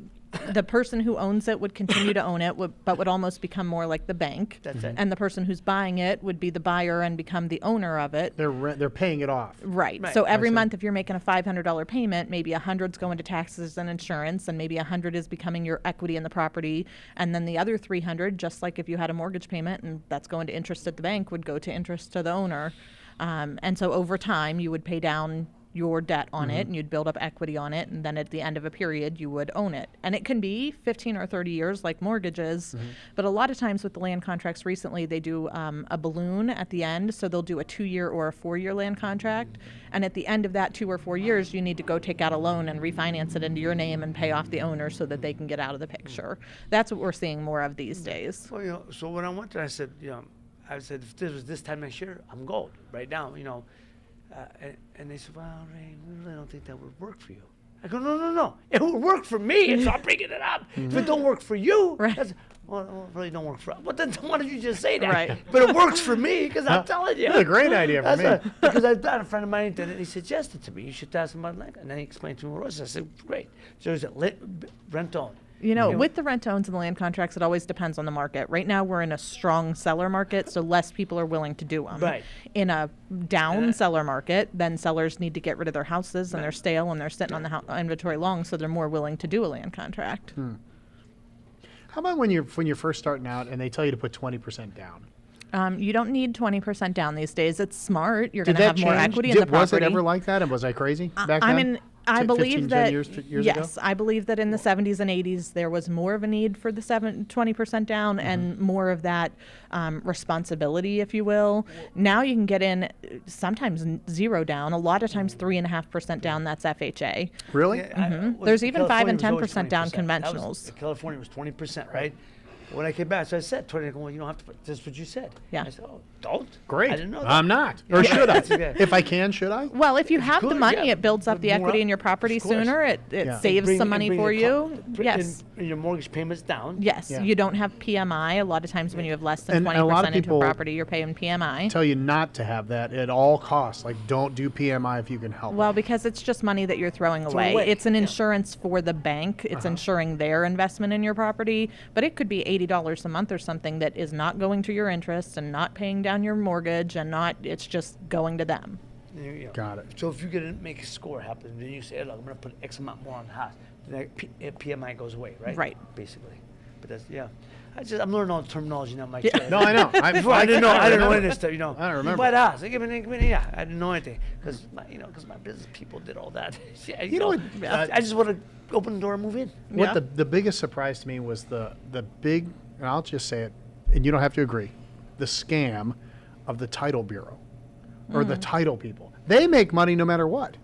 S4: the person who owns it would continue to own it, but would almost become more like the bank.
S2: That's it.
S4: And the person who's buying it would be the buyer and become the owner of it.
S1: They're paying it off.
S4: Right.
S2: Right.
S4: So every
S1: see.
S4: month, if you're making a $500 payment, maybe $100's going to taxes and insurance, and maybe $100 is becoming your equity in the property, and then the other $300, just like if you had a mortgage payment and that's going to interest at the bank, would go to interest to the owner. And so over time, you would pay down your debt on it and you'd build up equity on it, and then at the end of a period you would own it. And it can be 15 or 30 years like mortgages, but a lot of times with the land contracts recently they do a balloon at the end, so they'll do a 2-year or a 4-year land contract, and at the end of that 2 or 4 years you need to go take out a loan and refinance it into your name and pay off the owner so that they can get out of the picture. That's what we're seeing more of these days.
S2: Well, so when I went there, I said, I said, if this was this time next year, I'm gold right now, and they said, well, Ray, we really don't think that would work for you. I go, no, it would work for me, so I'm bringing it up. If it don't work for you,
S4: Right.
S2: well, it really don't work for us. But then why did you just say that?
S4: Right.
S2: But it works for me, because I'm telling you.
S1: That's a great idea for me.
S2: Because I've got a friend of mine that he suggested to me, you should ask him about land. And then he explained to me what it was. I said, great. So there's a rent own.
S4: With the rent owns and the land contracts, it always depends on the market. Right now, we're in a strong seller market, so less people are willing to do them.
S2: Right.
S4: In a down seller market, then sellers need to get rid of their houses and they're stale and they're sitting on the inventory long, so they're more willing to do a land contract.
S1: How about when you're first starting out and they tell you to put 20% down?
S4: You don't need 20% down these days. It's smart. You're
S1: Did
S4: going to
S1: that
S4: have more
S1: change?
S4: equity in the property.
S1: Was it ever like that? And was I crazy back then?
S4: I mean, I
S1: 15,
S4: believe
S1: 10
S4: that
S1: years ago?
S4: yes, I believe that in the 70s and 80s there was more of a need for the 20% down and more of that responsibility, if you will. Now you can get in sometimes 0 down, a lot of times 3.5% down. That's FHA.
S1: Really?
S4: There's even 5 and
S2: California was
S4: 10%
S2: always
S4: down
S2: 20%. That was-
S4: conventionals.
S2: California was 20%, right? When I came back, so I said 20. I go, well, you don't have to put. That's what you said.
S4: Yeah.
S2: I said, oh, don't.
S1: Great.
S2: I didn't know that.
S1: I'm not. Or should I?
S2: That's okay.
S1: If I can, should I?
S4: Well, if you have the
S2: could,
S4: money,
S2: yeah.
S4: it builds up the
S2: More
S4: equity
S2: up,
S4: in your property
S2: of course.
S4: sooner. It
S1: Yeah.
S4: saves
S2: Bring-
S4: some money
S2: bring
S4: for
S2: the
S4: you.
S2: co-
S4: Yes.
S2: And your mortgage payments down.
S4: Yes,
S1: Yeah.
S4: you don't have PMI. A lot of times when you have less than
S1: And a
S4: 20%
S1: lot of
S4: into a
S1: people
S4: property, you're paying PMI.
S1: Tell you not to have that at all costs. Like, don't do PMI if you can help.
S4: Well, because it's just money that you're throwing away.
S2: away,
S4: It's an
S2: yeah.
S4: insurance for the bank. It's insuring their investment in your property, but it could be $80 a month or something that is not going to your interest and not paying down your mortgage and not, it's just going to them.
S1: Got it.
S2: So if you're gonna make a score happen, then you say, look, I'm gonna put X amount more on the house. Then that PMI goes away, right?
S4: Right.
S2: Basically. But that's I'm learning all the terminology now, Mike.
S1: No, I know.
S2: Before I didn't know any of
S1: remember.
S2: this stuff,
S1: I don't remember.
S2: But us, I didn't know anything because my business people did all that. Yeah,
S1: You know what,
S2: I just want to open the door and move in.
S1: What
S4: Yeah.
S1: the biggest surprise to me was the big, and I'll just say it, and you don't have to agree, the scam of the title bureau or the title people. They make money no matter what.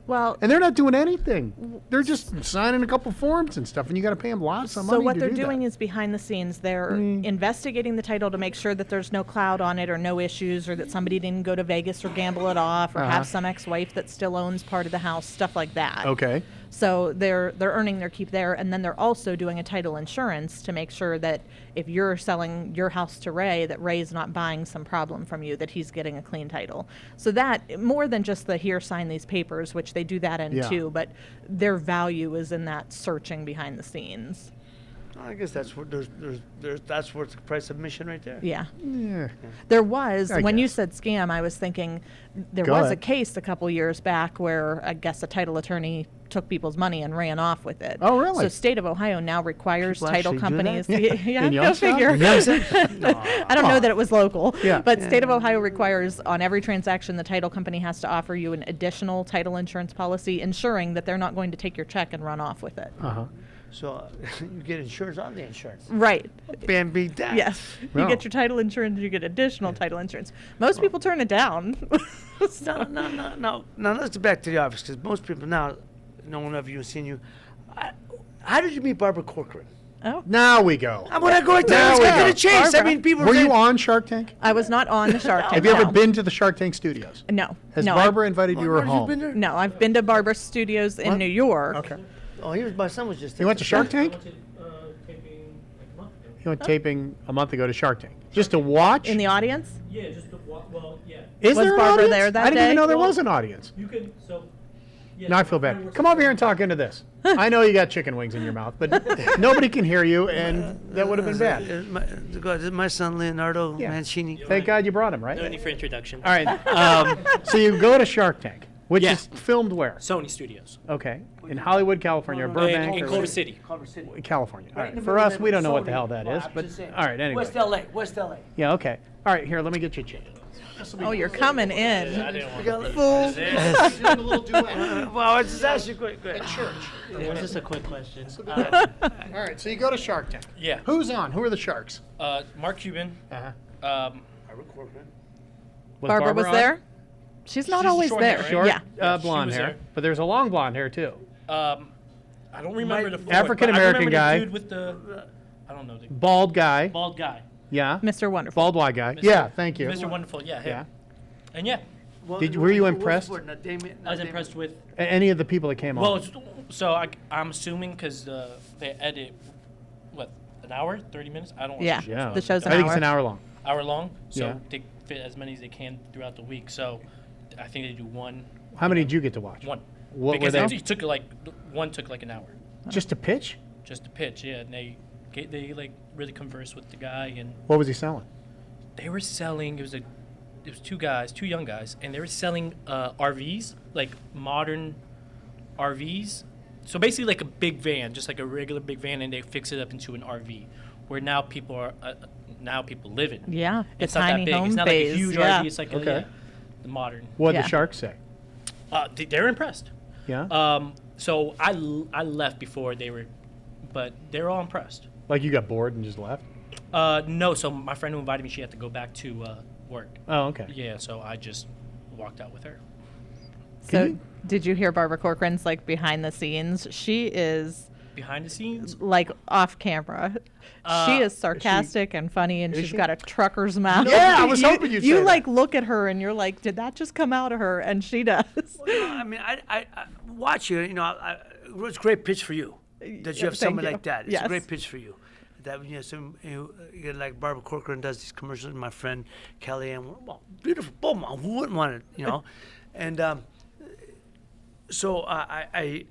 S4: Well,
S1: And they're not doing anything. They're just signing a couple forms and stuff, and you got to pay them lots of money
S4: so what
S1: to
S4: they're
S1: do
S4: doing
S1: that.
S4: is behind the scenes, they're investigating the title to make sure that there's no cloud on it or no issues or that somebody didn't go to Vegas or gamble it off or have some ex-wife that still owns part of the house, stuff like that.
S1: Okay.
S4: So they're earning their keep there, and then they're also doing a title insurance to make sure that if you're selling your house to Ray, that Ray's not buying some problem from you, that he's getting a clean title. So that more than just the here sign these papers, which they do that in
S1: Yeah.
S4: too, but their value is in that searching behind the scenes.
S2: I guess that's what that's worth the price of admission right there.
S4: Yeah.
S1: Yeah.
S4: There was,
S1: I
S4: when you
S1: guess.
S4: said scam, I was thinking there
S1: Go
S4: was
S1: ahead.
S4: a case a couple years back where I guess a title attorney took people's money and ran off with it.
S1: Oh, really?
S4: So state of Ohio now requires
S2: People
S4: title
S2: actually do that?
S4: companies. Yeah,
S1: In
S4: go
S1: Youngstown?
S4: figure.
S1: In
S4: I don't know that it was local.
S1: Yeah.
S4: But state of Ohio requires on every transaction the title company has to offer you an additional title insurance policy, ensuring that they're not going to take your check and run off with it.
S1: Uh-huh.
S2: So you get insurance on the insurance.
S4: Right.
S2: Bam, beat that.
S4: Yes. You
S1: No.
S4: get your title insurance, you get additional title insurance. Most people turn it down.
S2: No. Now let's get back to the office because most people now, no one ever even seen you. How did you meet Barbara Corcoran?
S4: Oh.
S1: Now we go.
S2: I want to go right there.
S1: Now
S2: Let's
S1: we
S2: get to
S1: go.
S2: the chase. I
S4: Barbara.
S2: mean, people
S1: Were
S2: say-
S1: you on Shark Tank?
S4: I was not on the Shark Tank.
S1: Have you ever
S4: no.
S1: been to the Shark Tank studios?
S4: No.
S1: Has
S4: no,
S1: Barbara invited you or
S2: Barbara,
S1: home?
S2: been there?
S4: No, I've been to Barbara Studios in New York.
S1: Okay.
S2: Oh, my son was just.
S1: You went to Shark Tank?
S3: I went to taping like a month ago.
S1: You went taping a month ago to Shark Tank. Just to watch?
S4: In the audience?
S3: Yeah, just the well, yeah.
S1: Is
S4: Was
S1: there an
S4: Barbara
S1: audience?
S4: there that
S1: I didn't even
S4: day?
S1: know there
S3: Well-
S1: was an audience.
S3: You could so. Yeah,
S1: Now I
S3: so
S1: feel
S3: my friend
S1: bad.
S3: was
S1: Come over
S3: there.
S1: here and talk into this. I know you got chicken wings in your mouth, but nobody can hear you, and that would have been bad.
S2: My son Leonardo
S1: Yeah.
S2: Mancini.
S1: Thank God you brought him, right?
S3: No need for introduction.
S1: All right. So you go to Shark Tank, which
S3: Yeah.
S1: is filmed where?
S3: Sony Studios.
S1: Okay. In Hollywood, California, or Burbank,
S3: In
S1: or
S3: Culver City.
S2: Culver City.
S1: California. All
S2: Right in
S1: right.
S2: the
S1: For
S2: middle
S1: us,
S2: of
S1: we don't know what the
S2: Sony.
S1: hell that
S2: Well,
S1: is,
S2: I'm
S1: but
S2: just saying.
S1: all right. Anyway.
S2: West LA. West LA.
S1: Yeah. Okay. All right. Here, let me get you a chicken.
S4: Oh, you're coming in.
S2: Fool.
S1: a little duet.
S2: Well, I just asked you quick.
S1: Church.
S3: It was just a quick question.
S1: All right. So you go to Shark Tank.
S3: Yeah.
S1: Who's on? Who are the sharks?
S3: Mark Cuban.
S1: Uh-huh. Was
S4: Barbara was
S1: on?
S4: there? She's not
S3: She's
S4: always
S3: short
S4: there.
S3: hair, right?
S1: Short,
S4: Yeah.
S3: Yeah, she
S1: blonde
S3: was
S1: hair,
S3: there.
S1: but there's a long blonde hair too.
S3: I don't remember the full
S1: African
S3: one, but I
S1: American
S3: remember
S1: guy.
S3: The dude with the I don't know the
S1: Bald guy.
S3: bald guy.
S1: Yeah.
S4: Mr. Wonderful.
S1: Bald white guy.
S3: Mr.
S1: Yeah. Thank you.
S3: Mr. Wonderful. Yeah. Him.
S1: Yeah.
S3: And yeah,
S1: Were you impressed?
S3: I was impressed with.
S1: Any of the people that came
S3: Well,
S1: on?
S3: so I'm assuming because they edit what an hour, 30 minutes. I don't.
S4: Yeah.
S1: Yeah.
S4: The show's
S1: I
S4: an
S1: think
S4: hour.
S1: it's an hour long.
S3: Hour long. So
S1: Yeah.
S3: they fit as many as they can throughout the week. So I think they do one.
S1: How many did you get to watch?
S3: One.
S1: What were
S3: because
S1: they?
S3: it took like one took like an hour
S1: Just to pitch?
S3: just to pitch. Yeah, and they like really conversed with the guy, and
S1: What was he selling?
S3: they were selling. It was two young guys, and they were selling RVs, like modern RVs. So basically, like a big van, just like a regular big van, and they fix it up into an RV, where now people live in.
S4: Yeah. The
S3: It's not
S4: tiny
S3: that big.
S4: home
S3: It's not like
S4: phase.
S3: a huge
S4: yeah.
S3: RV. It's like
S1: Okay.
S3: the modern.
S1: What did
S4: Yeah.
S1: the sharks say?
S3: They're impressed.
S1: Yeah.
S3: So I left before they were, but they're all impressed.
S1: Like you got bored and just left?
S3: No, so my friend who invited me, she had to go back to work.
S1: Oh, okay.
S3: Yeah, so I just walked out with her.
S4: So,
S1: you-
S4: did you hear Barbara Corcoran's like behind the scenes? She is
S3: Behind the scenes,
S4: like off camera. She is sarcastic and funny, and
S1: is
S4: she's
S1: she?
S4: got a trucker's mouth.
S1: Yeah, I was hoping you'd say
S4: You
S1: that.
S4: like look at her and you're like, did that just come out of her? And she does.
S2: I mean, I watch you. You know, it's a great pitch for you that you
S4: Yeah,
S2: have someone
S4: thank you.
S2: like that. It's
S4: Yes.
S2: a great pitch for you. That you get like Barbara Corcoran does these commercials. My friend Kellyanne, well, beautiful, boom. Who wouldn't want it, you know? And so I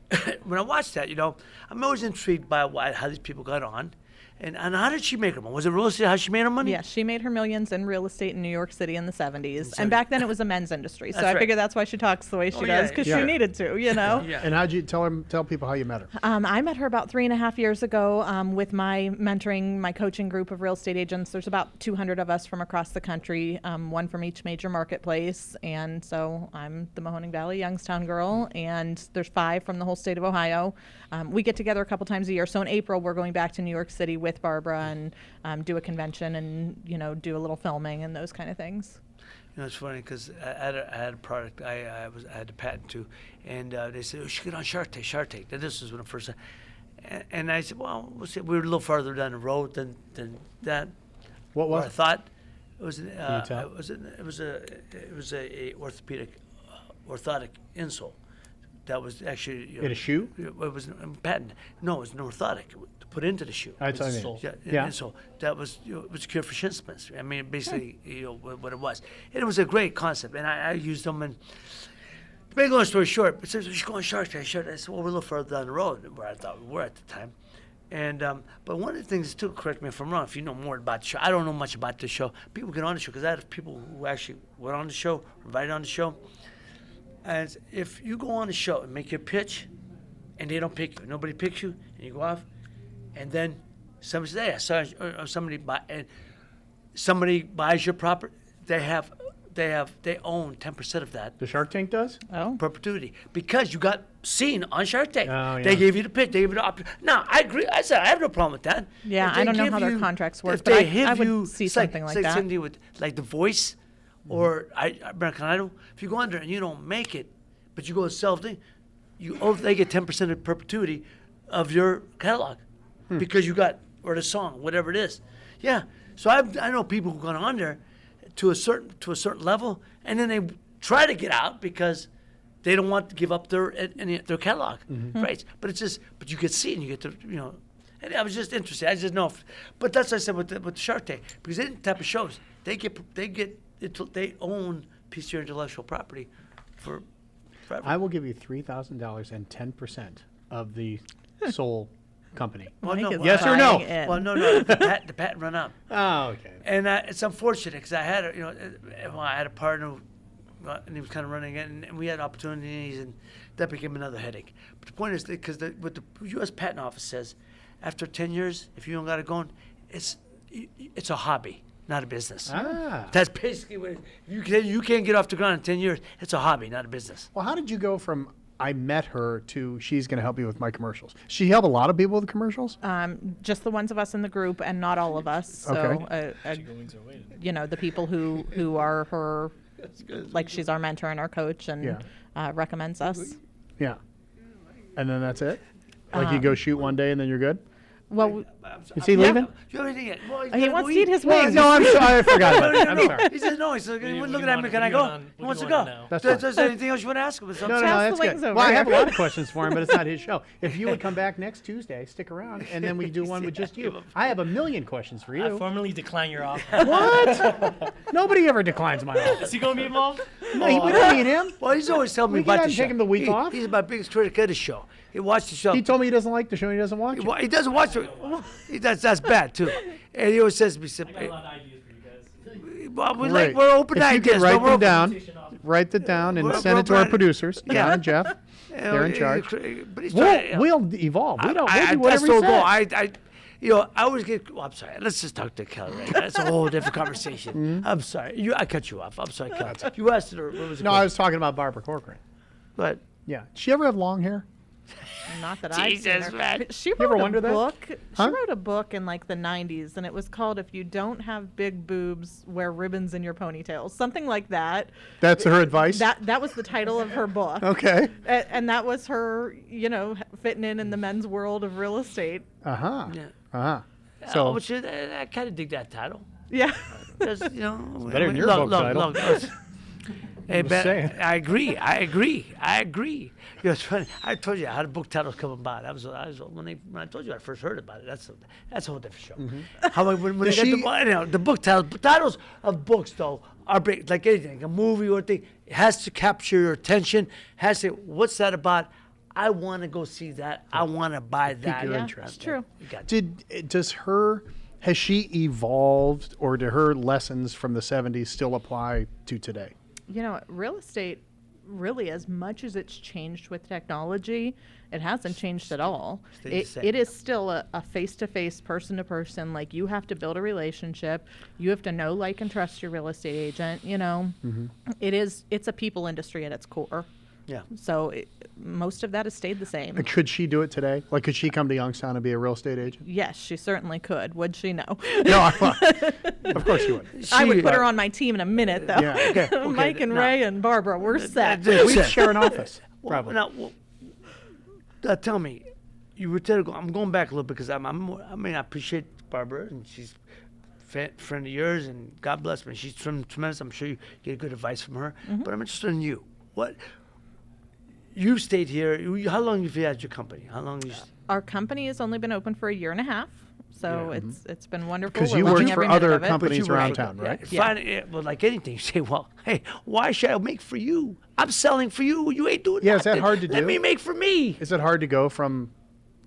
S2: when I watch that, you know, I'm always intrigued by how these people got on. And how did she make her money? Was it real estate? How she made her money?
S4: Yeah, she made her millions in real estate in New York City in the 70s. And back then it was a men's industry. So
S2: That's
S4: I
S2: right.
S4: figure that's why she talks the way she
S2: Oh, yeah,
S4: does, because
S1: yeah.
S4: she needed to, you know?
S2: Yeah.
S1: And how'd you tell people how you met her?
S4: I met her about 3.5 years ago with my mentoring, my coaching group of real estate agents. There's about 200 of us from across the country, one from each major marketplace. And so I'm the Mahoning Valley Youngstown girl, and there's 5 from the whole state of Ohio. We get together a couple times a year. So in April, we're going back to New York City with Barbara and do a convention and, you know, do a little filming and those kind of things.
S2: You know, it's funny because I had a product I had to patent to, and they said, "Oh, you should get on Shark Tank." Shark Tank. And this was when I first, and I said, "Well, we'll see." We were a little farther down the road than that.
S1: What
S2: Where
S1: was
S2: I
S1: it?
S2: thought it was
S1: you tell?
S2: it was a orthopedic orthotic insole that was actually
S1: In a shoe?
S2: It was a patent. No, it was an orthotic to put into the shoe.
S1: That's what I
S3: It's a
S1: mean.
S3: sole.
S2: Yeah,
S1: Yeah.
S2: and so that was it was a cure for shin splints. I mean, basically, what it was. And it was a great concept, and I used them. And make a long story short, it says, we should go on Shark Tank. I said, well, we're a little further down the road than where I thought we were at the time. And but one of the things, too, correct me if I'm wrong, if you know more about the show. I don't know much about the show. People get on the show, because I have people who actually went on the show, invited on the show. And if you go on the show and make your pitch, and they don't pick you, nobody picks you, and you go off, and then somebody says, hey, I saw somebody buys your property, they own 10% of that
S1: The Shark Tank does?
S4: Oh.
S2: perpetuity, because you got seen on Shark Tank.
S1: Oh, yeah.
S2: They gave you the pitch, they gave you the option. Now, I agree. I said I have no problem with that.
S4: Yeah,
S2: If
S4: I
S2: they
S4: don't know
S2: give
S4: how their
S2: you-
S4: contracts work,
S2: if
S4: but
S2: they
S4: I
S2: give
S4: would
S2: you,
S4: see
S2: it's
S4: something like that.
S2: Cindy with like The Voice or American Idol. If you go under and you don't make it, but you go self-thing, they get 10% of perpetuity of your catalog because you got, or the song, whatever it is. Yeah. So I know people who've gone on there to a certain level, and then they try to get out because they don't want to give up their catalog rights. But it's just, but you get seen, you get to, And I was just interested. I just know, but that's what I said with the Shark Tank, because they type of shows, they own a piece of your intellectual property for forever.
S1: I will give you $3,000 and 10% of the Soul company.
S2: Well,
S4: Mike
S2: no,
S4: is
S2: well,
S1: Yes or no?
S4: buying in.
S2: Well, no, the patent run out.
S1: Oh, okay.
S2: And it's unfortunate because I had I had a partner, and he was kind of running it, and we had opportunities, and that became another headache. But the point is, because what the U.S. Patent Office says, after 10 years, if you don't got it going, it's a hobby, not a business.
S1: Ah.
S2: That's basically what you can't get off the ground in 10 years. It's a hobby, not a business.
S1: Well, how did you go from I met her to she's going to help me with my commercials? She helped a lot of people with commercials?
S4: Just the ones of us in the group, and not all of us. So,
S1: Okay.
S4: the people who are her, like she's our mentor and our coach, and
S1: Yeah.
S4: recommends us.
S1: Yeah. And then that's it? Like you go shoot one day and then you're good?
S4: Well,
S1: Is he leaving?
S2: You have anything yet? Well, he's
S4: he
S2: gotta
S4: wants
S2: go
S4: to eat his wings.
S1: No, I'm sorry. I forgot about it. I'm
S2: No,
S1: sorry.
S2: he said no. He said,
S3: do you
S2: looking at me,
S3: want-
S2: can I
S3: what do you
S2: go?
S3: want-
S2: He
S3: what
S2: wants
S3: do
S2: to
S3: you
S2: go.
S3: want to know?
S1: That's
S2: Is
S1: fine.
S2: there anything else you want to ask him?
S1: No,
S4: Pass
S1: that's
S4: the wings
S1: good.
S4: over
S1: Well, I have a
S4: here.
S1: lot of questions for him, but it's not his show. If you would come back next Tuesday, stick around, and then we do one with just you. I have a million questions for
S3: I
S1: you.
S3: formally decline your offer.
S1: What? Nobody ever declines my offer.
S3: Is he going to be involved?
S1: No, we don't need him.
S2: Well, he's always telling me
S1: We
S2: about
S1: can
S2: the show.
S1: take him the week off.
S2: He's my biggest critic of the show. He watched the show.
S1: He told me he doesn't like the show. He doesn't watch it.
S2: He doesn't watch it. That's bad too. And he always says to me,
S3: I got a lot of ideas for you guys.
S2: well,
S1: Great.
S2: we're open to
S1: If you
S2: ideas.
S1: can
S2: but
S1: write
S2: we're
S1: them
S2: open.
S1: down, write it down, and
S2: We're-
S1: send
S2: we're
S1: it to our
S2: trying-
S1: producers, John
S2: Yeah.
S1: and Jeff. They're in charge.
S2: But he's trying,
S1: We'll evolve. We'll do
S2: that's
S1: whatever
S2: the
S1: he
S2: goal.
S1: says.
S2: I always get. Well, I'm sorry. Let's just talk to Kelly. Right? That's a whole different conversation. I'm sorry. I cut you off. I'm sorry, Kelly. You asked her. What was it?
S1: No, I was talking about Barbara Corcoran.
S2: But
S1: Yeah. Did she ever have long hair?
S4: Not that I've seen
S2: Jesus,
S4: her.
S2: man.
S4: She
S1: ever
S4: wrote a
S1: wonder that?
S4: book.
S1: Huh?
S4: She wrote a book in like the 90s, and it was called "If You Don't Have Big Boobs, Wear Ribbons in Your Ponytails," something like that.
S1: That's her advice?
S4: That was the title of her book.
S1: Okay.
S4: And that was her, fitting in the men's world of real estate.
S1: Uh-huh.
S2: Yeah.
S1: Uh-huh.
S2: so
S1: So,
S2: I kind of dig that title.
S4: Yeah.
S2: It's
S1: better than your book title.
S2: Hey,
S1: Just saying.
S2: I agree. It's funny. I told you how the book titles come about. When I told you I first heard about it. That's a whole different show.
S1: Mm-hmm.
S2: How when they
S1: Does
S2: get
S1: she-
S2: the book titles of books though are big, like anything, a movie or a thing. It has to capture your attention. Has to. What's that about? I want to go see that. I want to buy that.
S1: your
S4: Yeah,
S1: interest.
S4: it's true.
S2: You got
S1: has she evolved, or do her lessons from the 70s still apply to today?
S4: Real estate, really, as much as it's changed with technology, it hasn't changed at all.
S2: Stayed the same.
S4: It is still a face-to-face, person-to-person. Like, you have to build a relationship. You have to know, like, and trust your real estate agent. It's a people industry at its core.
S2: Yeah.
S4: So most of that has stayed the same.
S1: Could she do it today? Like, could she come to Youngstown and be a real estate agent?
S4: Yes, she certainly could. Would she? No.
S1: No, of course she would.
S4: I would put her on my team in a minute, though.
S1: Yeah, okay,
S4: Mike and
S2: now-
S4: Ray and Barbara, we're set.
S1: We'd share an office,
S2: Well,
S1: probably.
S2: now, tell me, you were telling. I'm going back a little because I appreciate Barbara and she's a friend of yours and God bless me. She's tremendous. I'm sure you get good advice from her. But I'm interested in you. You stayed here. How long have you had your company? How long?
S4: Our company has only been open for a year and a half. So
S2: Yeah.
S4: it's been wonderful.
S1: Because
S4: We're
S1: you
S4: learning
S1: worked for
S4: every minute
S1: other
S4: of it.
S1: companies
S2: you
S1: around
S2: work-
S1: town, right?
S4: Yeah.
S2: Well, like anything, you say, well, hey, why should I make for you? I'm selling for you. You ain't doing
S1: Yeah, is that
S2: nothing.
S1: hard to
S2: Let
S1: do?
S2: me make for me.
S1: Is it hard to go from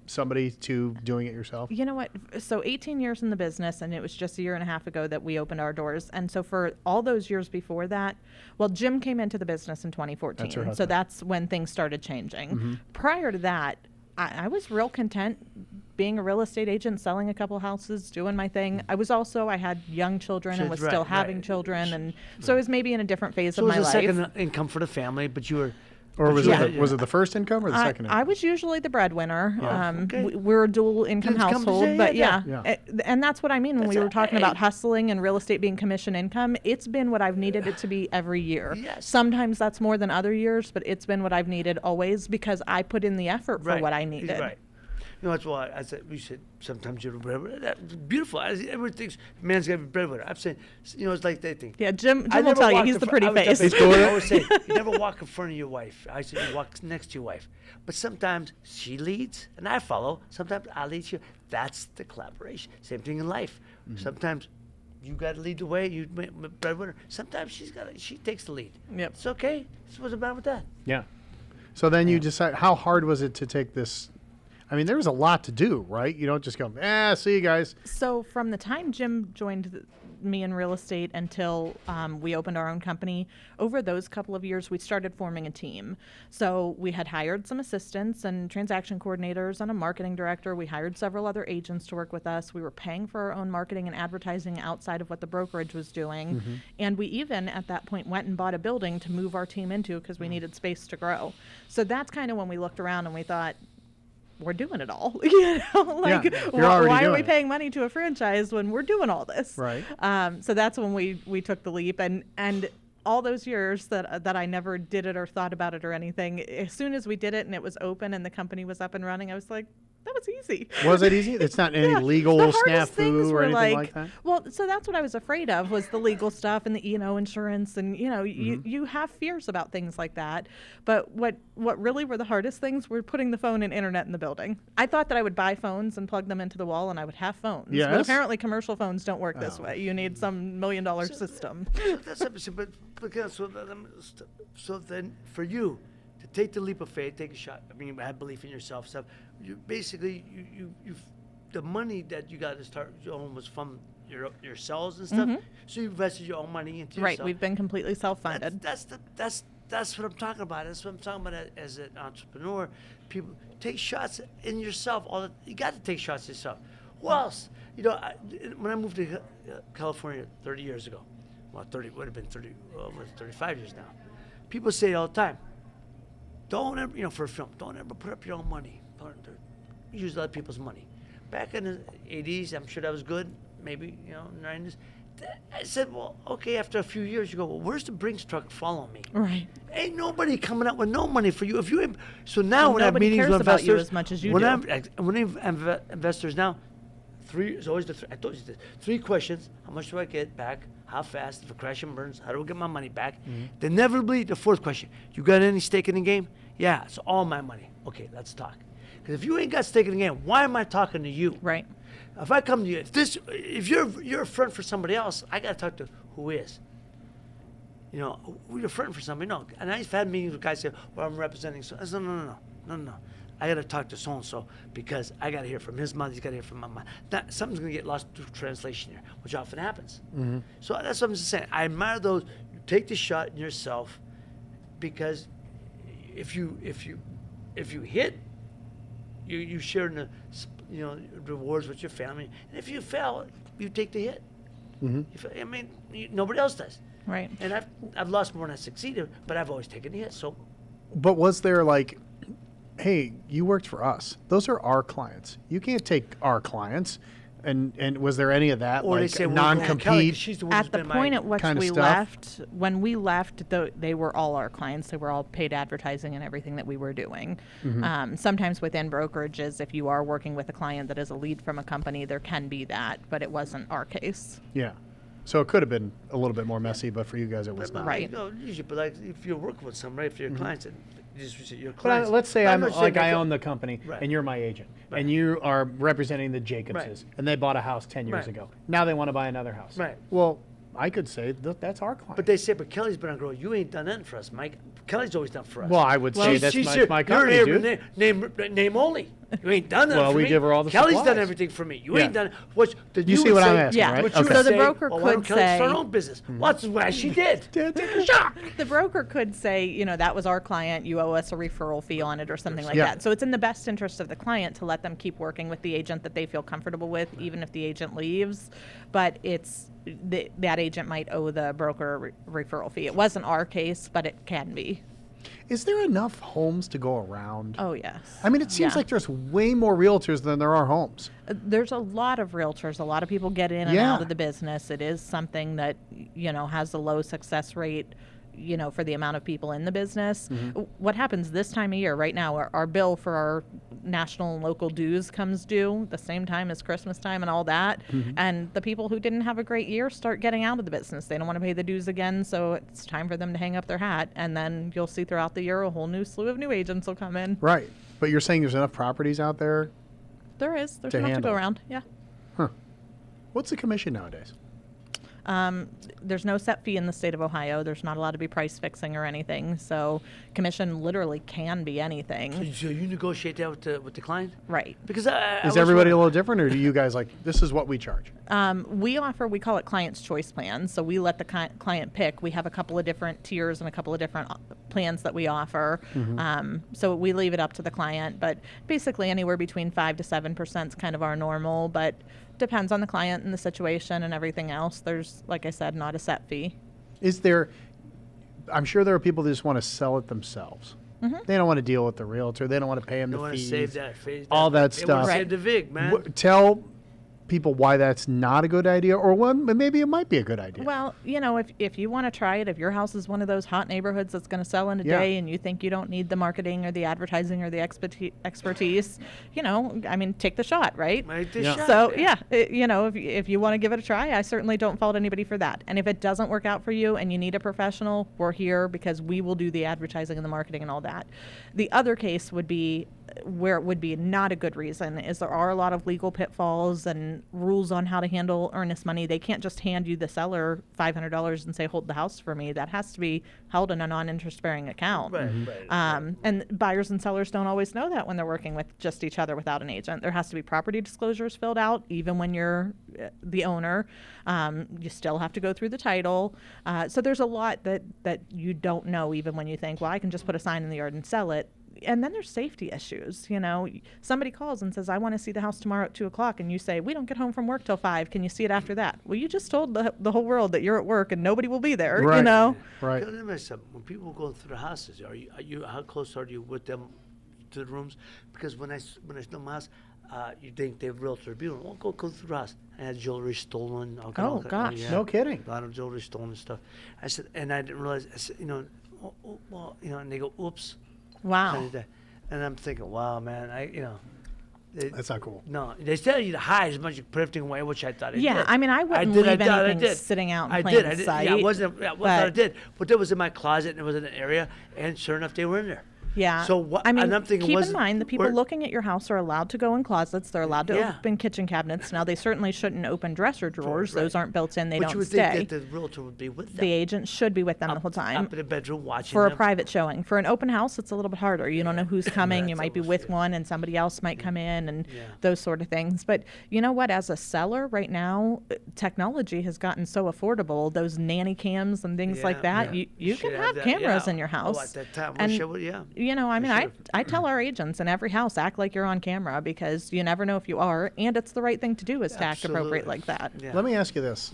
S1: somebody to doing it yourself?
S4: You know what? So 18 years in the business, and it was just a year and a half ago that we opened our doors. And so for all those years before that, well, Jim came into the business in 2014.
S1: That's her
S4: So
S1: husband.
S4: that's when things started changing. Prior to that, I was real content being a real estate agent, selling a couple houses, doing my thing. I had young children and was
S2: Right,
S4: still
S2: right.
S4: having children. And so it was maybe in a different phase
S2: So
S4: of
S2: it was
S4: my
S2: a
S4: life.
S2: second income for the family, but you were.
S1: Or was,
S4: Yeah.
S1: was it the first income or the second
S4: I
S1: income?
S4: was usually the breadwinner.
S2: Okay.
S4: We're a dual income
S2: Dual income,
S4: household,
S2: yeah,
S4: but
S2: yeah,
S1: yeah.
S4: and that's what I mean when we
S2: That's
S4: were talking
S2: hey.
S4: about hustling and real estate being commission income. It's been what I've needed it to be every year.
S2: Yes.
S4: Sometimes that's more than other years, but it's been what I've needed always because I put in the effort for what I needed.
S2: Right. You know, that's why I said, we said, sometimes you're the breadwinner. That's beautiful. Everyone thinks man's got to be breadwinner. I'm saying, you know, it's like they think.
S4: Yeah, Jim
S2: I
S4: will
S2: never
S4: tell you
S2: walk
S4: he's
S2: in
S4: the
S2: fr-
S4: pretty
S2: I was
S4: face.
S2: just- I always say, you never walk in front of your wife. I say you walk next to your wife. But sometimes she leads and I follow. Sometimes I lead you. That's the collaboration. Same thing in life. Sometimes you got to lead the way. You breadwinner. Sometimes she takes the lead.
S4: Yep.
S2: It's okay. What's the matter with that?
S1: Yeah. So then you decide, how hard was it to take this? I mean, there was a lot to do, right? You don't just go, see you guys.
S4: So from the time Jim joined me in real estate until we opened our own company, over those couple of years, we started forming a team. So we had hired some assistants and transaction coordinators and a marketing director. We hired several other agents to work with us. We were paying for our own marketing and advertising outside of what the brokerage was doing. And we even, at that point, went and bought a building to move our team into because we needed space to grow. So that's kind of when we looked around and we thought, we're doing it all. You know, like
S1: you're already
S4: why are
S1: doing
S4: we
S1: it.
S4: paying money to a franchise when we're doing all this?
S1: Right.
S4: So that's when we took the leap, and all those years that I never did it or thought about it or anything. As soon as we did it and it was open and the company was up and running, I was like, that was easy.
S1: Was it easy? It's not any
S4: Yeah.
S1: legal
S4: The hardest things
S1: snafu or
S4: were
S1: anything like that?
S4: Well, so that's what I was afraid of was the legal stuff and the E&O insurance and you have fears about things like that. But what really were the hardest things were putting the phone and internet in the building. I thought that I would buy phones and plug them into the wall and I would have phones. But
S1: Yes?
S4: apparently commercial phones don't work this
S1: Oh.
S4: way. You need some $1 million system.
S2: So that's interesting, but so then for you to take the leap of faith, take a shot. I mean, have belief in yourself, stuff. You basically you the money that you got to start your own was from your cells and stuff. So you invested your own money into
S4: Right.
S2: yourself.
S4: We've been completely self-funded.
S2: That's what I'm talking about. That's what I'm talking about as an entrepreneur. People take shots in yourself. You got to take shots yourself. Who else? You know, when I moved to California 30 years ago, well, 30 would have been 35 years now. People say it all the time. Don't ever, for a film, don't ever put up your own money. Use other people's money. Back in the 80s, I'm sure that was good. Maybe, 90s. I said, well, okay, after a few years, you go, well, where's the Brinks truck following me?
S4: Right.
S2: Ain't nobody coming up with no money for you. So now
S4: Well,
S2: when I have
S4: nobody
S2: meetings
S4: cares
S2: with
S4: about you
S2: investors,
S4: as much as you
S2: when
S4: do.
S2: when I have investors now, it's always I told you this, 3 questions: how much do I get back? How fast? If a crash and burns, how do I get my money back? Then inevitably, the 4th question: you got any stake in the game? Yeah, it's all my money. Okay, let's talk. Because if you ain't got stake in the game, why am I talking to you?
S4: Right.
S2: If I come to you, if you're a friend for somebody else, I got to talk to who is. Who you're a friend for somebody. No, and I've had meetings with guys say, "Well, I'm representing." So I said, "No. I got to talk to so and so because I got to hear from his mother. He's got to hear from my mom. Something's gonna get lost through translation here, which often happens. So that's what I'm just saying. I admire those. You take the shot in yourself because if you hit, you share in the rewards with your family, and if you fail, you take the hit. I mean, nobody else does.
S4: Right.
S2: And I've lost more than I succeeded, but I've always taken the hit. So
S1: But was there like, hey, you worked for us. Those are our clients. You can't take our clients. And was there any of that,
S2: or they
S1: like
S2: say, well, Kelly,
S1: non-compete?
S2: she's the one
S4: At
S2: who's
S4: the
S2: been
S4: point
S2: my,
S4: at which
S1: kind of
S4: we
S1: stuff?
S4: left, when we left, they were all our clients. They were all paid advertising and everything that we were doing. Sometimes within brokerages, if you are working with a client that is a lead from a company, there can be that, but it wasn't our case.
S1: Yeah. So it could have been a little bit more messy, but for you guys it was not.
S4: Right.
S2: Usually, but like if you're working with somebody, if you're clients, Just your
S1: But
S2: clients.
S1: let's say
S2: But
S1: I'm
S2: not saying
S1: like
S2: that
S1: I
S2: the-
S1: own the company
S2: Right.
S1: and you're my agent
S2: Right.
S1: and you are representing the Jacobses
S2: Right.
S1: and they bought a house 10 years
S2: Right.
S1: ago. Now they want to buy another house.
S2: Right.
S1: Well, I could say that's our client.
S2: But they say, but Kelly's been on Grow. You ain't done nothing for us, Mike. Kelly's always done for us.
S1: Well, I would say that's my company,
S2: you're
S1: dude.
S2: here, name only. You ain't done nothing
S1: Well,
S2: for
S1: we
S2: me.
S1: give her all the
S2: Kelly's
S1: supplies.
S2: done everything for me. You
S1: Yeah.
S2: ain't done. What?
S1: You see what I'm asking,
S4: Yeah.
S1: right?
S2: What you
S1: Okay.
S2: would
S4: So the
S2: say,
S4: broker
S2: well, why don't
S4: could
S2: Kelly start her
S4: say-
S2: own business? Well, that's why she did.
S1: Shock.
S4: The broker could say, you know, that was our client, you owe us a referral fee on it or something like
S1: Yeah.
S4: that. So it's in the best interest of the client to let them keep working with the agent that they feel comfortable with, even if the agent leaves. But that agent might owe the broker a referral fee. It wasn't our case, but it can be.
S1: Is there enough homes to go around?
S4: Oh, yes.
S1: I mean, it seems
S4: Yeah.
S1: like there's way more realtors than there are homes.
S4: There's a lot of realtors. A lot of people get in and
S1: Yeah.
S4: out of the business. It is something that, you know, has a low success rate, you know, for the amount of people in the business. What happens this time of year right now, our bill for our national and local dues comes due the same time as Christmas time and all that. And the people who didn't have a great year start getting out of the business. They don't want to pay the dues again, so it's time for them to hang up their hat. And then you'll see throughout the year a whole new slew of new agents will come in.
S1: Right. But you're saying there's enough properties out there?
S4: There is. There's
S1: To
S4: enough to
S1: handle
S4: go
S1: it.
S4: around. Yeah.
S1: What's the commission nowadays?
S4: There's no set fee in the state of Ohio. There's not allowed to be price fixing or anything. So commission literally can be anything.
S2: So you negotiate that with the client?
S4: Right.
S2: Because
S1: Is everybody a little different, or do you guys like, this is what we charge?
S4: We call it client's choice plans. So we let the client pick. We have a couple of different tiers and a couple of different plans that we offer. So we leave it up to the client, but basically anywhere between 5 to 7% is kind of our normal, but depends on the client and the situation and everything else. There's, like I said, not a set fee.
S1: Is there, I'm sure there are people that just want to sell it themselves. They don't want to deal with the realtor. They don't want to pay him
S2: You
S1: the
S2: want to
S1: fees.
S2: save that phase.
S1: all that
S2: They want
S1: stuff.
S2: to save the VIG, man.
S1: Tell people why that's not a good idea, or one, maybe it might be a good idea.
S4: Well, you know, if you want to try it, if your house is one of those hot neighborhoods that's going to sell in a
S1: Yeah.
S4: day and you think you don't need the marketing or the advertising or the expertise, you know, I mean, take the shot, right?
S2: Make the
S1: Yeah.
S2: shot,
S4: So,
S2: man.
S4: yeah, you know, if you want to give it a try, I certainly don't fault anybody for that. And if it doesn't work out for you and you need a professional, we're here because we will do the advertising and the marketing and all that. The other case would be where it would be not a good reason is there are a lot of legal pitfalls and rules on how to handle earnest money. They can't just hand you the seller $500 and say, hold the house for me. That has to be held in a non-interest bearing account.
S2: Right, right.
S4: And buyers and sellers don't always know that when they're working with just each other without an agent. There has to be property disclosures filled out, even when you're the owner. You still have to go through the title. So there's a lot that you don't know, even when you think, well, I can just put a sign in the yard and sell it. And then there's safety issues. You know, somebody calls and says, I want to see the house tomorrow at 2:00. And you say, we don't get home from work till 5. Can you see it after that? Well, you just told the whole world that you're at work and nobody will be there,
S1: Right.
S4: you know?
S1: Right.
S2: Let me ask you something. When people go through the houses, are you how close are you with them to the rooms? Because when I know my house, you think they're realtor beautiful. Well, go through the house. I had jewelry stolen.
S4: Oh, gosh.
S1: No kidding.
S2: A lot of jewelry stolen and stuff. I said, and I didn't realize. I said, well, and they go, oops.
S4: Wow.
S2: Kind of that. And I'm thinking, wow, man,
S1: That's not cool.
S2: No, they tell you to hide as much as you put everything away, which I thought I did.
S4: Yeah, I mean, I wouldn't
S2: did,
S4: leave
S2: I
S4: anything
S2: did.
S4: sitting out in
S2: I
S4: plain
S2: did. Yeah,
S4: sight,
S2: I wasn't. Yeah, I
S4: but-
S2: did. But it was in my closet, and it was in an area, and sure enough, they were in there.
S4: Yeah.
S2: So what?
S4: I mean,
S2: and I'm thinking,
S4: keep in
S2: wasn't-
S4: mind the people
S2: were-
S4: looking at your house are allowed to go in closets. They're allowed to
S2: Yeah.
S4: open kitchen cabinets. Now, they certainly shouldn't open dresser drawers.
S2: right.
S4: Those aren't built in. They
S2: but
S4: don't
S2: you would
S4: stay.
S2: think that the realtor would be with them.
S4: The agent should be with them the whole time.
S2: Up in the bedroom watching
S4: For a
S2: them.
S4: private showing. For an open house, it's a little bit harder. You don't know who's coming. You
S2: That's
S4: might be
S2: almost
S4: with
S2: it.
S4: one and somebody else might come in and
S2: Yeah.
S4: those sort of things. But you know what? As a seller right now, technology has gotten so affordable. Those nanny cams and things like
S2: Yeah,
S4: that,
S2: yeah.
S4: you
S2: Should
S4: can have
S2: that,
S4: cameras
S2: yeah.
S4: in your house.
S2: Oh, at that time,
S4: And,
S2: wish I would, yeah.
S4: You know, I mean,
S2: should've.
S4: I tell our agents in every house, act like you're on camera because you never know if you are. And it's the right thing to do is to act appropriate
S2: Absolutely.
S4: like that.
S2: Yeah.
S1: Let me ask you this.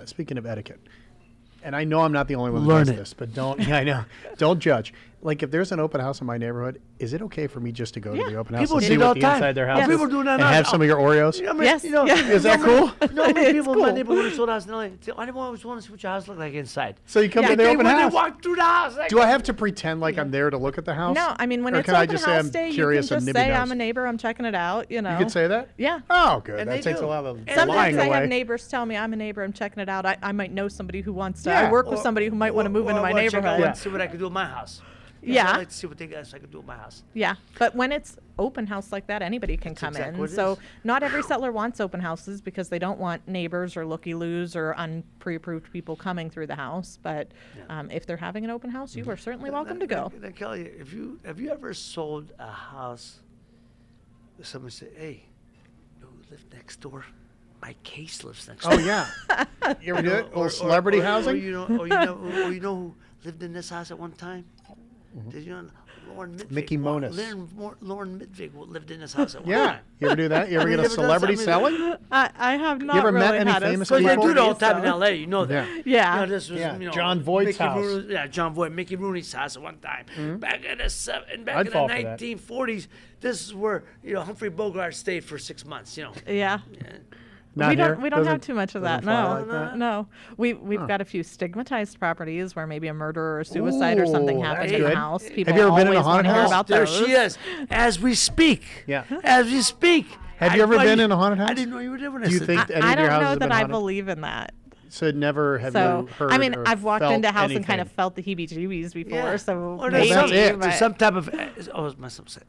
S1: Speaking of etiquette, and I know I'm not the only one that
S2: Learn
S1: does
S2: it.
S1: this, but don't. Yeah, I know. Don't judge. Like, if there's an open house in my neighborhood, is it okay for me just to go to
S4: Yeah.
S1: the open house
S2: People
S1: and
S2: do
S1: see
S2: it all
S1: what
S2: the
S1: the
S2: time.
S1: inside their
S2: Yeah.
S1: house is,
S2: People do that
S1: and
S2: now.
S1: have some of your Oreos?
S2: You know, I mean,
S4: Yes,
S2: you know,
S4: yeah.
S1: Is that cool?
S2: You know how many
S4: It's
S2: people in my
S4: cool.
S2: neighborhood sold house in LA? Say, I always want to see what your house looked like inside.
S1: So you come
S4: Yeah,
S1: to the
S2: They-
S1: open
S2: when
S1: house.
S2: they walk through the house, like,
S1: Do I have to pretend like I'm there to look at the house?
S4: No, I mean, when
S1: Or
S4: it's
S1: can I
S4: open
S1: just say
S4: house
S1: I'm
S4: day, you can
S1: curious
S4: just
S1: and
S4: say,
S1: nibby
S4: I'm
S1: nose?
S4: a neighbor, I'm checking it out, you know.
S1: You could say that?
S4: Yeah.
S1: Oh, good.
S2: And
S1: That
S2: they
S1: takes
S2: do.
S1: a lot of
S2: And
S4: Sometimes
S1: lying
S4: I
S1: away.
S4: have neighbors tell me I'm a neighbor, I'm checking it out. I might know somebody who wants to.
S1: Yeah.
S4: I work with somebody who might want to move into my
S2: check out
S4: neighborhood.
S2: and see what I can do in my house.
S4: Yeah.
S2: I'd like to see what they got so I can do at my house.
S4: Yeah, but when it's open house like that, anybody can come
S2: exactly
S4: in.
S2: what it
S4: So
S2: is.
S4: not every settler wants open houses because they don't want neighbors or looky-loos or unpre-approved people coming through the house. But if they're having an open house, you are certainly welcome to go.
S2: Now, Kelly, have you ever sold a house? Someone said, "Hey, you know who lived next door? My case lives next door."
S1: Oh yeah. You ever do it? Or celebrity housing?
S2: Or you know who lived in this house at one time? Did you know Lauren Midvig?
S1: Mickey Monas.
S2: Lauren Midvig lived in this house at one
S1: Yeah.
S2: time.
S1: You ever do that? You ever
S2: Have
S1: get
S2: you
S1: a
S2: ever done
S1: celebrity
S2: something
S1: selling?
S4: I have not
S1: ever met
S4: really
S1: any
S4: had a
S1: famous
S2: Because they
S1: people?
S2: do it all the time
S4: so-
S2: in L.A. You know that.
S1: Yeah.
S4: Yeah.
S2: You know, this was,
S1: Yeah,
S2: you know,
S1: John Voight's
S2: Mickey
S1: house.
S2: Rooney, John Voight, Mickey Rooney's house at one time. Back in the
S1: I'd fall for that.
S2: 1940s, this is where Humphrey Bogart stayed for 6 months. You know.
S4: Yeah.
S1: Not
S4: we
S1: here?
S4: don't have
S1: Doesn't-
S4: too much of
S1: doesn't
S4: that.
S1: fly
S4: No,
S1: like that?
S4: no. We've got a few stigmatized properties where maybe a murder or suicide or something
S1: Ooh,
S4: happened
S1: that's
S4: in the
S1: good.
S4: house. People
S1: you ever been in a
S4: always
S1: haunted
S4: wanna hear
S1: house?
S4: about
S2: There
S4: those.
S2: she is, as we speak.
S1: Yeah.
S2: As we speak.
S1: Have you ever been in a haunted house?
S2: I didn't know you were there when
S1: Do
S2: I
S1: you
S2: said
S1: think
S2: that.
S1: any
S4: I
S1: of your
S4: don't
S1: houses
S4: know
S1: have
S4: that
S1: been
S4: I
S1: haunted?
S4: believe in that.
S1: So never have
S4: So
S1: you heard
S4: I mean,
S1: or
S4: I've walked
S1: felt
S4: into a house and kind of
S1: anything?
S4: felt the heebie-jeebies before.
S2: Yeah.
S4: So
S2: Or
S4: maybe,
S1: that's it.
S4: but-
S2: There's some type of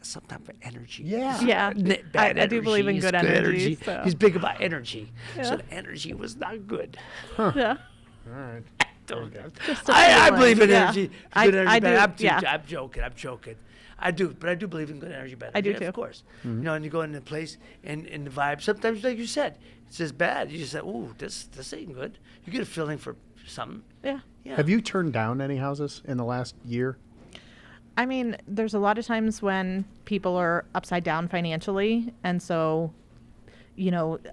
S2: some type of energy.
S1: Yeah.
S4: Yeah,
S2: Bad
S4: I do believe in
S2: energy is
S4: good energy. So.
S2: He's big about energy.
S4: Yeah.
S2: So the energy was not good.
S4: Yeah.
S1: All right.
S4: Just a
S2: I
S4: feeling,
S2: believe in
S4: yeah.
S2: energy.
S4: I-
S2: Good energy.
S4: I
S2: bad.
S4: do, yeah.
S2: I'm joking. I do, but I do believe in good energy. Bad
S4: I do
S2: energy,
S4: too.
S2: Of course. You know, and you go into a place and the vibe. Sometimes, like you said, it's just bad. You just say, "Ooh, this ain't good." You get a feeling for something.
S4: Yeah.
S2: Yeah.
S1: Have you turned down any houses in the last year?
S4: I mean, there's a lot of times when people are upside down financially, and so,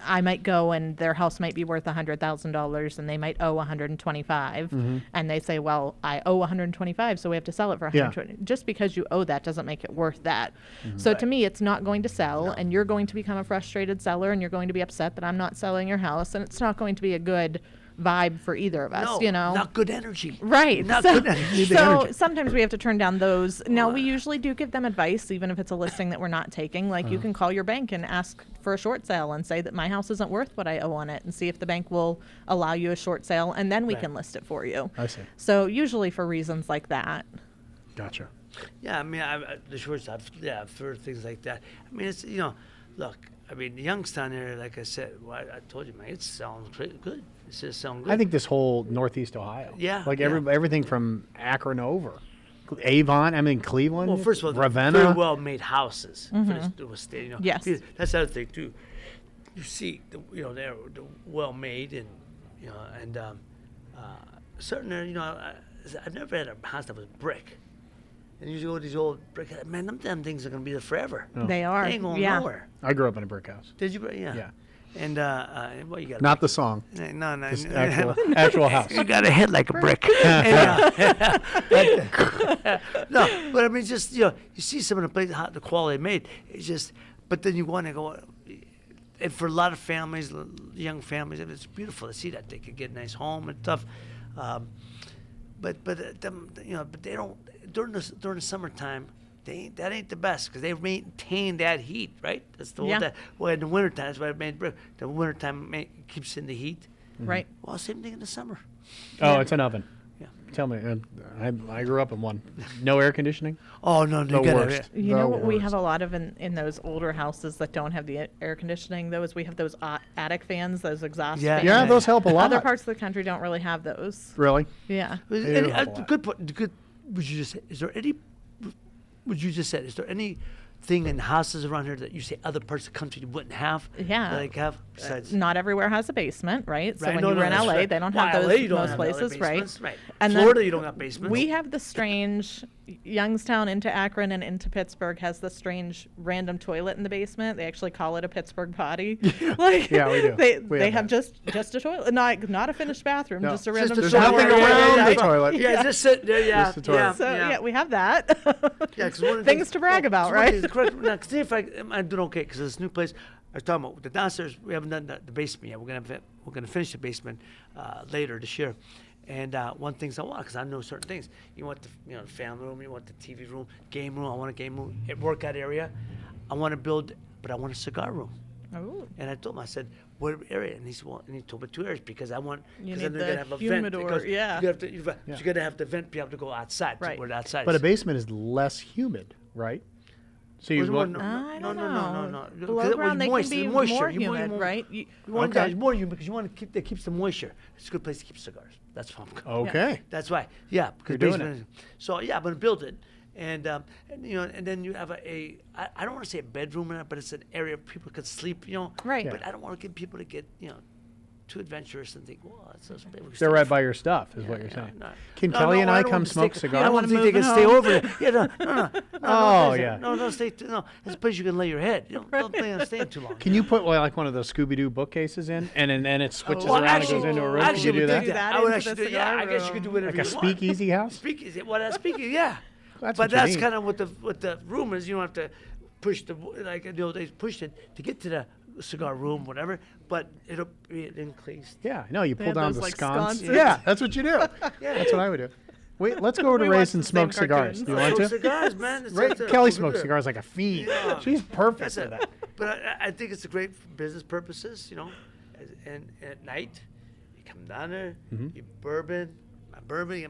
S4: I might go and their house might be worth $100,000, and they might owe 125, and they say, "Well, I owe 125, so we have to sell it for
S1: Yeah.
S4: 120." Just because you owe that doesn't make it worth that. So to me, it's not going to sell, and you're going to become a frustrated seller, and you're going to be upset that I'm not selling your house, and it's not going to be a good vibe for either of us.
S2: No, not good energy.
S4: Right.
S2: Not
S4: so,
S2: good energy.
S4: so sometimes we have to turn down those. Now, we usually do give them advice, even if it's a listing that we're not taking. Like, you can call your bank and ask for a short sale and say that my house isn't worth what I owe on it, and see if the bank will allow you a short sale, and then we
S2: Right.
S4: can list it for you.
S1: I see.
S4: So usually for reasons like that.
S1: Gotcha.
S2: Yeah, I mean, the shorts, I've heard things like that. I mean, it's, look, I mean, Youngstown area, like I said, well, I told you, man, it's selling good. It's just selling good.
S1: I think this whole Northeast Ohio.
S2: Yeah,
S1: Like
S2: yeah.
S1: everything from Akron over. Avon, I mean Cleveland.
S2: Well, first of all, they're
S1: Ravenna.
S2: very well made houses for the state.
S4: Yes.
S2: See, that's the other thing too. You see, they're well made, and certain, I've never had a house that was brick. And you go to these old brick, man, them damn things are gonna be there forever.
S4: They are.
S2: They ain't going
S4: yeah.
S2: nowhere.
S1: I grew up in a brick house.
S2: Did you? Yeah.
S1: Yeah.
S2: And well, you got
S1: Not the song.
S2: no,
S1: Just actual house.
S2: You got a head like a brick. No, but I mean, just you see some of the places, how the quality made. It's just, but then you want to go, and for a lot of families, young families, it's beautiful to see that they could get a nice home and stuff. But they don't during the summertime. That ain't the best because they maintain that heat, right? That's the whole
S4: Yeah.
S2: that. Well, in the wintertime, that's why it made brick. The wintertime keeps in the heat.
S4: Right.
S2: Well, same thing in the summer.
S1: Oh, it's an oven.
S2: Yeah.
S1: Tell me, I grew up in one. No air conditioning.
S2: Oh no,
S1: The
S2: you gotta,
S1: worst.
S4: You
S1: The
S4: know what we
S1: worst.
S4: have a lot of in those older houses that don't have the air conditioning? We have those attic fans, those exhaust
S2: Yeah.
S4: fans.
S1: Yeah, those help a lot.
S4: Other parts of the country don't really have those.
S1: Really?
S4: Yeah.
S1: They do
S2: And,
S1: help a lot.
S2: good point. Good. Would you just say? Is there any? Would you just said? Is there anything in houses around here that you say other parts of the country wouldn't have?
S4: Yeah.
S2: That they have besides.
S4: Not everywhere has a basement, right? So
S2: Right,
S4: when
S2: no,
S4: you
S2: no,
S4: were in
S2: that's
S4: LA,
S2: right.
S4: they don't
S2: Well,
S4: have those
S2: LA, you don't
S4: most
S2: have LA
S4: places, right?
S2: basements, right.
S4: And then
S2: Florida, you don't have basements.
S4: We have the strange Youngstown into Akron and into Pittsburgh has the strange random toilet in the basement. They actually call it a Pittsburgh potty. Like,
S1: Yeah, we do.
S4: They
S1: We
S4: they
S1: have
S4: have just a toilet, not a finished bathroom,
S1: No.
S4: just a
S1: Just
S4: random
S2: a
S1: There's
S4: shower.
S1: nothing
S2: Yeah,
S1: around
S2: yeah,
S1: the toilet.
S2: Yeah, just sit there. Yeah,
S1: Just the toilet.
S2: yeah.
S4: So yeah, we have that.
S2: Yeah, 'cause one of the
S4: Things to brag about, right?
S2: Now, see if I'm doing okay because this new place. I was talking about the downstairs. We haven't done the basement yet. We're gonna finish the basement later this year. And one things I want because I know certain things. You want the family room. You want the TV room, game room. I want a game room, a workout area. I want to build, but I want a cigar room.
S4: Oh.
S2: And I told him, I said, what area? And he said, well, and he told me 2 areas because I want,
S4: You
S2: because
S4: need
S2: then they're
S4: the
S2: gonna have a
S4: humidor,
S2: vent. Because
S4: yeah.
S2: You have to, you're gonna have the vent be able to go outside.
S4: Right.
S2: Where the outside
S1: But a
S2: is.
S1: basement is less humid, right? So
S2: Well,
S1: you
S2: it's more-
S1: want,
S4: I don't know.
S2: no.
S4: Below
S2: Because it
S4: ground,
S2: was
S4: they
S2: moist,
S4: can be
S2: the moisture.
S4: more
S2: You want
S4: humid,
S2: more-
S4: right?
S2: You want
S1: Okay.
S2: more humid because you want to keep that keeps the moisture. It's a good place to keep cigars. That's what I'm going.
S1: okay.
S2: That's why. Yeah, because
S1: You're doing
S2: basement is- So yeah, I'm gonna build it, and you know, and then you have I don't want to say a bedroom in it, but it's an area people could sleep. You know.
S4: Right.
S1: Yeah.
S2: But I don't want to get people to get too adventurous and think, well, that's so big. We
S1: They're
S2: stay
S1: right by your stuff, is what you're
S2: yeah,
S1: saying.
S2: no.
S1: Can
S2: No,
S1: Kelly
S2: no,
S1: and
S2: I
S1: I
S2: don't
S1: come
S2: want to
S1: smoke
S2: stay-
S1: cigars?
S2: I don't want to think they can
S4: moving
S2: stay
S4: home.
S2: over there. Yeah, no.
S1: Oh, yeah.
S2: No, stay. No, it's a place you can lay your head. You don't plan on staying too long.
S1: Can you put like one of those Scooby-Doo bookcases in, and then it switches
S4: Well,
S1: around and goes into a room? Can you
S2: we
S1: do
S2: did
S1: that?
S2: I would
S4: into
S2: actually
S4: the
S2: do. Yeah, I
S4: cigar
S2: guess you could do
S4: room.
S2: whatever
S1: Like a
S2: you want.
S1: speakeasy house?
S2: Speakeasy. Well, that's speakeasy. Yeah.
S1: That's
S2: but
S1: what you
S2: that's
S1: need.
S2: kind of what the room is. You don't have to push like in the old days, pushed it to get to the cigar room, whatever. But it'll be encased.
S1: Yeah, no, you pull
S4: have
S1: down
S4: those,
S1: the
S4: like,
S1: sconce.
S4: sconces.
S1: Yeah, that's what you do. That's what I would do. Wait, let's go over to
S4: We
S1: Ray's
S4: watched
S1: and
S4: the same
S1: smoke cigars.
S4: cartoons.
S1: Do you want to?
S2: Cigars, man.
S1: Kelly smokes cigars like a fiend.
S2: Yeah.
S1: She's perfect
S2: That's
S1: for
S2: it.
S1: that.
S2: But I think it's a great for business purposes, and at night, you come down there,
S1: Mm-hmm.
S2: you get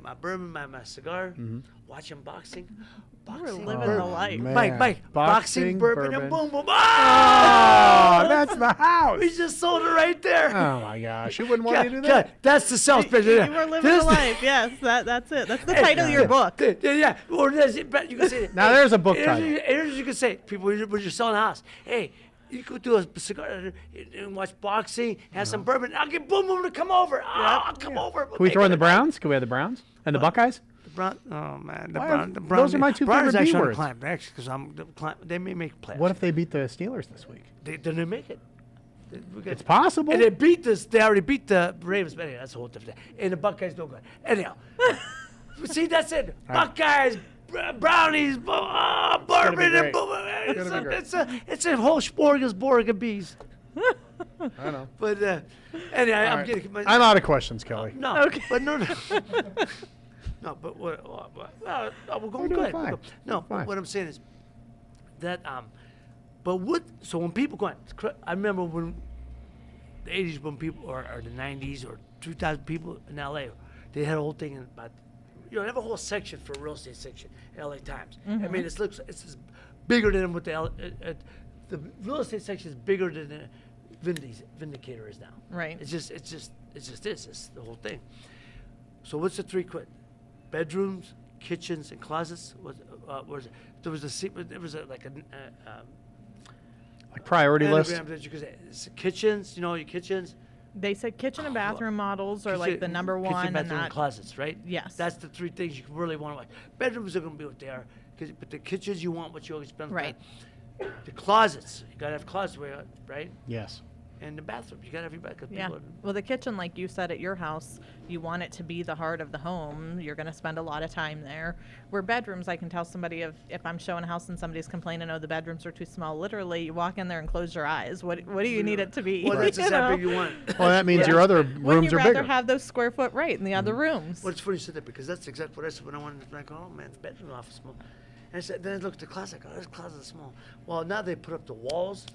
S2: my bourbon, my cigar, watching boxing. Boxing,
S4: living
S2: bourbon.
S4: the life.
S1: Man.
S2: Mike, boxing, bourbon, and boom, boom.
S1: Oh,
S2: Ah!
S1: that's the house.
S2: We just sold it right there.
S1: Oh my gosh, you wouldn't want
S2: Yeah,
S1: to do
S2: yeah,
S1: that?
S2: that's the sales pitch.
S4: You were living the life. Yes, that's it. That's the title of your book.
S2: Yeah, or there's, you can say.
S1: Now there's a book
S2: here's
S1: title.
S2: Here's you can say, people, when you're selling a house, hey, you could do a cigar and watch boxing, have some bourbon. I'll get boom boom to come over. I'll come over.
S1: Can we throw in the Browns? Can we have the Browns and the Buckeyes?
S2: Oh man, the
S1: Why
S2: Brown.
S1: have-
S2: The Brown
S1: those are my two
S2: Brown is
S1: favorite B
S2: actually on the
S1: words.
S2: climb next because I'm the climb. They may make playoffs.
S1: What if they beat the Steelers this week?
S2: they didn't make it?
S1: It's possible.
S2: And they beat this. They already beat the Ravens. But anyway, that's a whole different thing. And the Buckeyes don't go. Anyhow, see, that's it. Buckeyes, brownies,
S1: gonna be
S2: bourbon,
S1: great.
S2: and boom.
S1: It's gonna be great.
S2: It's a whole smorgasbord of bees.
S1: I know.
S2: But anyway, I'm
S1: All right.
S2: getting.
S1: I'm out of questions, Kelly.
S2: No,
S4: Okay.
S2: but no. No, but we're going
S1: doing
S2: good.
S1: fine.
S2: No,
S1: Fine.
S2: what I'm saying is that but what? So when people go, I remember when the '80s, when people or the '90s or 2000 people in LA, they had a whole thing about, they have a whole section for real estate section in LA Times. I mean, it's just bigger than what the real estate section is bigger than the Vindicator is now.
S4: Right.
S2: It's just this. It's the whole thing. So what's the 3 quid? Bedrooms, kitchens, and closets. There was like a
S1: Like priority list.
S2: anagram that you could say. It's kitchens. Your kitchens.
S4: They said kitchen and bathroom models are like the number
S2: kitchen,
S4: one, and
S2: bathroom,
S4: that
S2: closets, right?
S4: Yes.
S2: That's the 3 things you really want to watch. Bedrooms are going to be what they are, but the kitchens you want what you always spend.
S4: Right.
S2: The closets, you gotta have closets, right?
S1: Yes.
S2: And the bathroom, you gotta have your bathroom.
S4: Yeah. Well, the kitchen, like you said at your house, you want it to be the heart of the home. You're going to spend a lot of time there. Where bedrooms, I can tell somebody if I'm showing a house and somebody's complaining, oh, the bedrooms are too small. Literally, you walk in there and close your eyes. What do you need it to be?
S2: Well, that's
S4: You
S2: just how
S4: know?
S2: big you want.
S1: Well, that means your other
S4: Wouldn't
S1: rooms
S4: you
S1: are
S4: rather
S1: bigger.
S4: have those square foot in the other rooms?
S2: Well, it's funny you said that because that's exactly what I said when I went. Like, oh man, the bedroom office small. And I said, then I looked at the closet. Oh, this closet is small. Well, now they put up the walls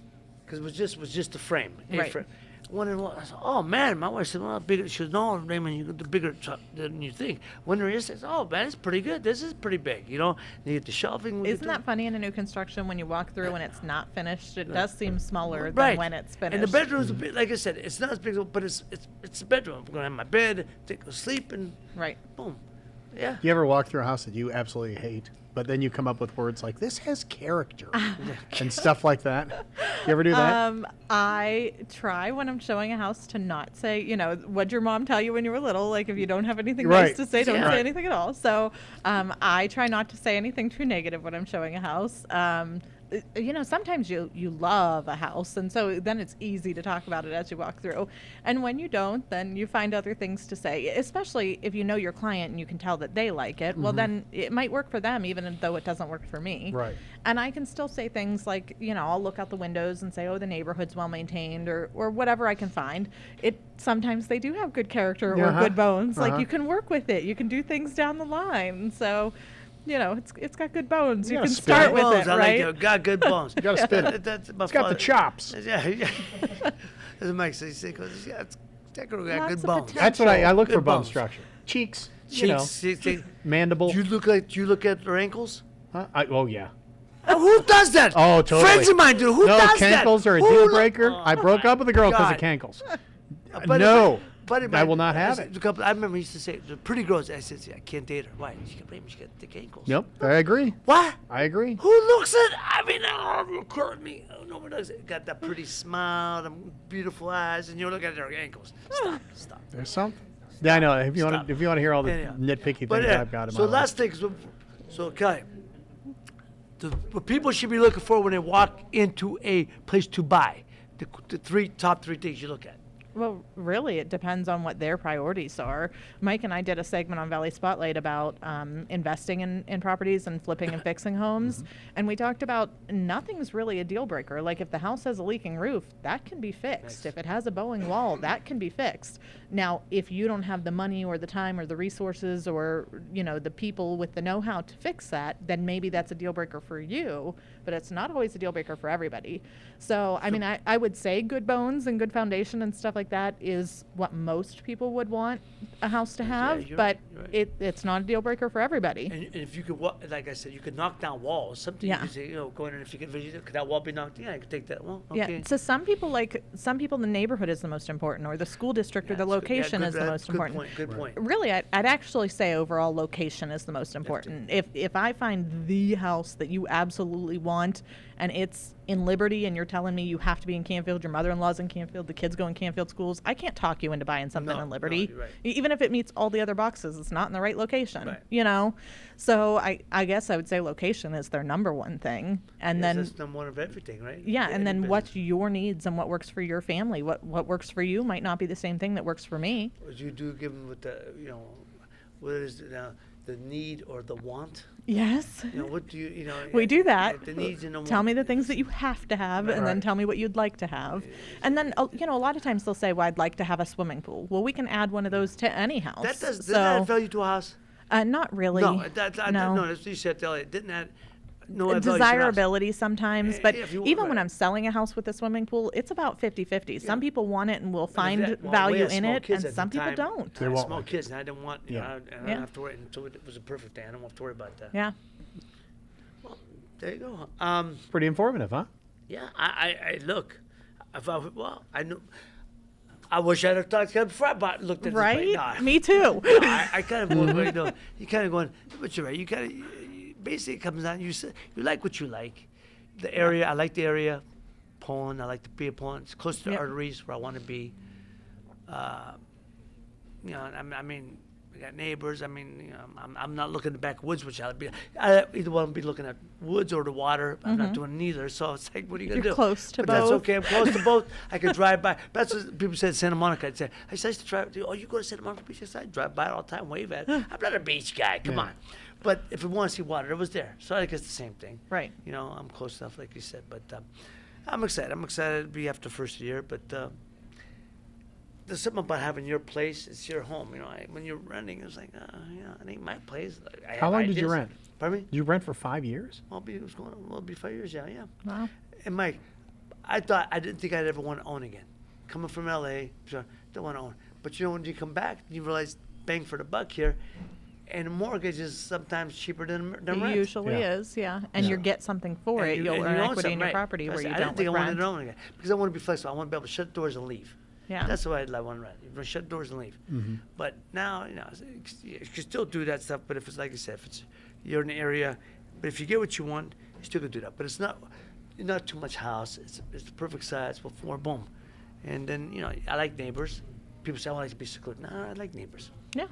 S2: because it was just a frame.
S4: Right.
S2: Frame. One in one. I said, oh man. My wife said, well, bigger. She goes, no, Raymond, you got the bigger than you think. When there is, says, oh man, it's pretty good. This is pretty big. You get the shelving.
S4: Isn't that funny in a new construction when you walk through and it's not finished? It does seem smaller
S2: right
S4: than when it's finished.
S2: And the bedroom's a bit, like I said, it's not as big, but it's a bedroom. I'm gonna have my bed, take a sleep, and
S4: Right.
S2: boom. Yeah.
S1: You ever walk through a house that you absolutely hate, but then you come up with words like "this has character" and stuff like that? You ever do that?
S4: I try when I'm showing a house to not say, what'd your mom tell you when you were little? Like, if you don't have anything
S1: Right.
S4: nice to say, don't
S2: Yeah.
S4: say anything at all. So I try not to say anything too negative when I'm showing a house. Sometimes you love a house, and so then it's easy to talk about it as you walk through. And when you don't, then you find other things to say, especially if you know your client and you can tell that they like it. Well, then it might work for them, even though it doesn't work for me.
S1: Right.
S4: And I can still say things like, I'll look out the windows and say, oh, the neighborhood's well maintained, or whatever I can find. Sometimes they do have good character or
S1: Uh-huh.
S4: good bones. Like,
S1: Uh-huh.
S4: you can work with it. You can do things down the line. So, it's got good bones. You
S1: gotta
S4: can
S1: spin
S4: start
S1: it.
S4: with
S2: bones,
S4: it,
S2: I
S4: right?
S2: like it. Got good bones.
S1: You gotta spin it.
S2: That's my
S1: It's got the
S2: father.
S1: chops.
S2: Yeah. As Mike says, he goes, yeah, that girl got
S4: Lots
S2: good
S4: of
S2: bones.
S4: potential.
S1: That's what I look
S2: Good
S1: for bone
S2: bones.
S1: structure. Cheeks,
S2: Cheeks,
S1: mandible.
S2: Do you look at their ankles?
S1: Huh? Oh yeah.
S2: Who does that?
S1: Oh, totally.
S2: Friends of mine do. Who
S1: no,
S2: does that?
S1: cankles are a
S2: Who
S1: deal
S2: lo-
S1: breaker.
S2: Oh,
S1: I broke up with a girl because of
S2: God.
S1: cankles.
S2: But-
S1: No,
S2: but
S1: I will not have it.
S2: I remember he used to say, the pretty girls, I said, I can't date her. Why? She got thick ankles.
S1: Nope, I agree.
S2: What?
S1: I agree.
S2: Who looks at, I mean, you're killing me. Oh, no one does it. Got that pretty smile, them beautiful eyes, and you look at their ankles. Stop.
S1: There's something. Yeah, I know. If you want
S2: Stop.
S1: to hear all the
S2: Yeah.
S1: nitpicky
S2: But,
S1: things I've got in
S2: so
S1: my life.
S2: last thing, so Kelly, what people should be looking for when they walk into a place to buy, the top three things you look at.
S4: Well, really, it depends on what their priorities are. Mike and I did a segment on Valley Spotlight about investing in properties and flipping and fixing homes. And we talked about nothing's really a deal breaker. Like if the house has a leaking roof, that can be fixed. If it has a bowing wall, that can be fixed. Now, if you don't have the money or the time or the resources or, the people with the know-how to fix that, then maybe that's a deal breaker for you, but it's not always a deal breaker for everybody. So, I mean, I would say good bones and good foundation and stuff like that is what most people would want a house to have,
S2: you're
S4: but
S2: right, you're right.
S4: it's not a deal breaker for everybody.
S2: And if you could, like I said, you could knock down walls. Something
S4: Yeah.
S2: you could say, go in and if you could that wall be knocked? Yeah, I could take that wall. Okay.
S4: Yeah, so some people, the neighborhood is the most important, or the school district or the
S2: That's good. Yeah,
S4: location
S2: good-
S4: is the most
S2: good
S4: important.
S2: Point, good point.
S4: Really, I'd actually say overall location is the most important. If I find the house that you absolutely want and it's in Liberty and you're telling me you have to be in Canfield, your mother-in-law's in Canfield, the kids go in Canfield schools, I can't talk you into buying something
S2: No,
S4: in
S2: no,
S4: Liberty.
S2: you're right.
S4: Even if it meets all the other boxes, it's not in the right location,
S2: Right.
S4: So I guess I would say location is their number one thing. And
S2: Yes,
S4: then
S2: that's number one of everything, right?
S4: yeah, and then
S2: Any
S4: what's
S2: business.
S4: your needs and what works for your family? What works for you might not be the same thing that works for me.
S2: What you do give them with the, what is it now, the need or the want?
S4: Yes.
S2: What do you,
S4: We do that.
S2: The needs and the
S4: Tell
S2: want.
S4: me the things that you have to have, and then
S2: Right.
S4: tell me what you'd like to have. And then, a lot of times they'll say, well, I'd like to have a swimming pool. Well, we can add one of those to any house.
S2: Does that add value to a house?
S4: Not really.
S2: No,
S4: no.
S2: that's you said earlier. Didn't that? No add value to a house.
S4: Desirability sometimes, but
S2: if you-
S4: even when
S2: right.
S4: I'm selling a house with a swimming pool, it's about 50-50. Some people want it and will find
S2: Well, we
S4: value
S2: had
S4: in
S2: small
S4: it,
S2: kids
S4: and
S2: at the
S4: some people
S2: time.
S4: don't.
S1: They
S2: I had
S1: won't
S2: small
S1: like it.
S2: kids, and I didn't want,
S1: Yeah.
S2: I
S4: Yeah.
S2: don't have to worry until it was a perfect day. I don't have to worry about that.
S4: Yeah.
S2: Well, there you go.
S1: Pretty informative, huh?
S2: Yeah, I look. I knew. I wish I'd have talked to him before I looked at
S4: Right?
S2: this. Nah.
S4: Me too.
S2: I kind of you kind of going, but you're right. You kind of basically it comes down. You like what you like. The area, I like the area. Pond, I like to be a pond. It's close to the
S4: Yep.
S2: arteries where I want to be. I mean, we got neighbors. I mean, I'm not looking at the backwoods, which I'd be. I either want to be looking at woods or the water. I'm not doing neither. So it's like, what are you gonna
S4: Mm-hmm. You're
S2: do?
S4: close to
S2: But that's
S4: both.
S2: okay. I'm close to both. I could drive by. That's what people said in Santa Monica. I'd say, I used to drive. Oh, you go to Santa Monica Beach? Yes, I drive by it all the time. Wave at it. I'm not a beach guy. Come on. But if we want to see water, it was there. So I guess the same thing.
S4: Right.
S2: I'm close enough, like you said. But I'm excited. I'm excited to be after the first year. But there's something about having your place. It's your home. When you're renting, it's like, it ain't my place. I
S1: How
S2: have
S1: long did you
S2: ideas.
S1: rent?
S2: Pardon me?
S1: Did you rent for 5 years?
S2: It'll be 5 years, yeah.
S4: Wow.
S2: And Mike, I didn't think I'd ever want to own again. Coming from LA, so don't want to own. But when you come back, you realize bang for the buck here, and mortgage is sometimes cheaper than
S4: It
S2: rent.
S4: usually
S1: Yeah.
S4: is, yeah. And you get something for it.
S2: And
S4: You'll
S2: and
S4: earn
S2: own
S4: equity
S2: something,
S4: in your
S2: right.
S4: property where you
S2: I
S4: don't
S2: didn't think I
S4: with
S2: wanted
S4: rent.
S2: to own again because I want to be flexible. I want to be able to shut doors and leave.
S4: Yeah.
S2: That's the way I want to rent. You shut doors and leave. But now, you can still do that stuff. But if it's like I said, if you're in the area, but if you get what you want, you still can do that. But it's not too much house. It's the perfect size. Before boom, and then I like neighbors. People say I like to be secluded. No, I like neighbors.
S4: Yeah.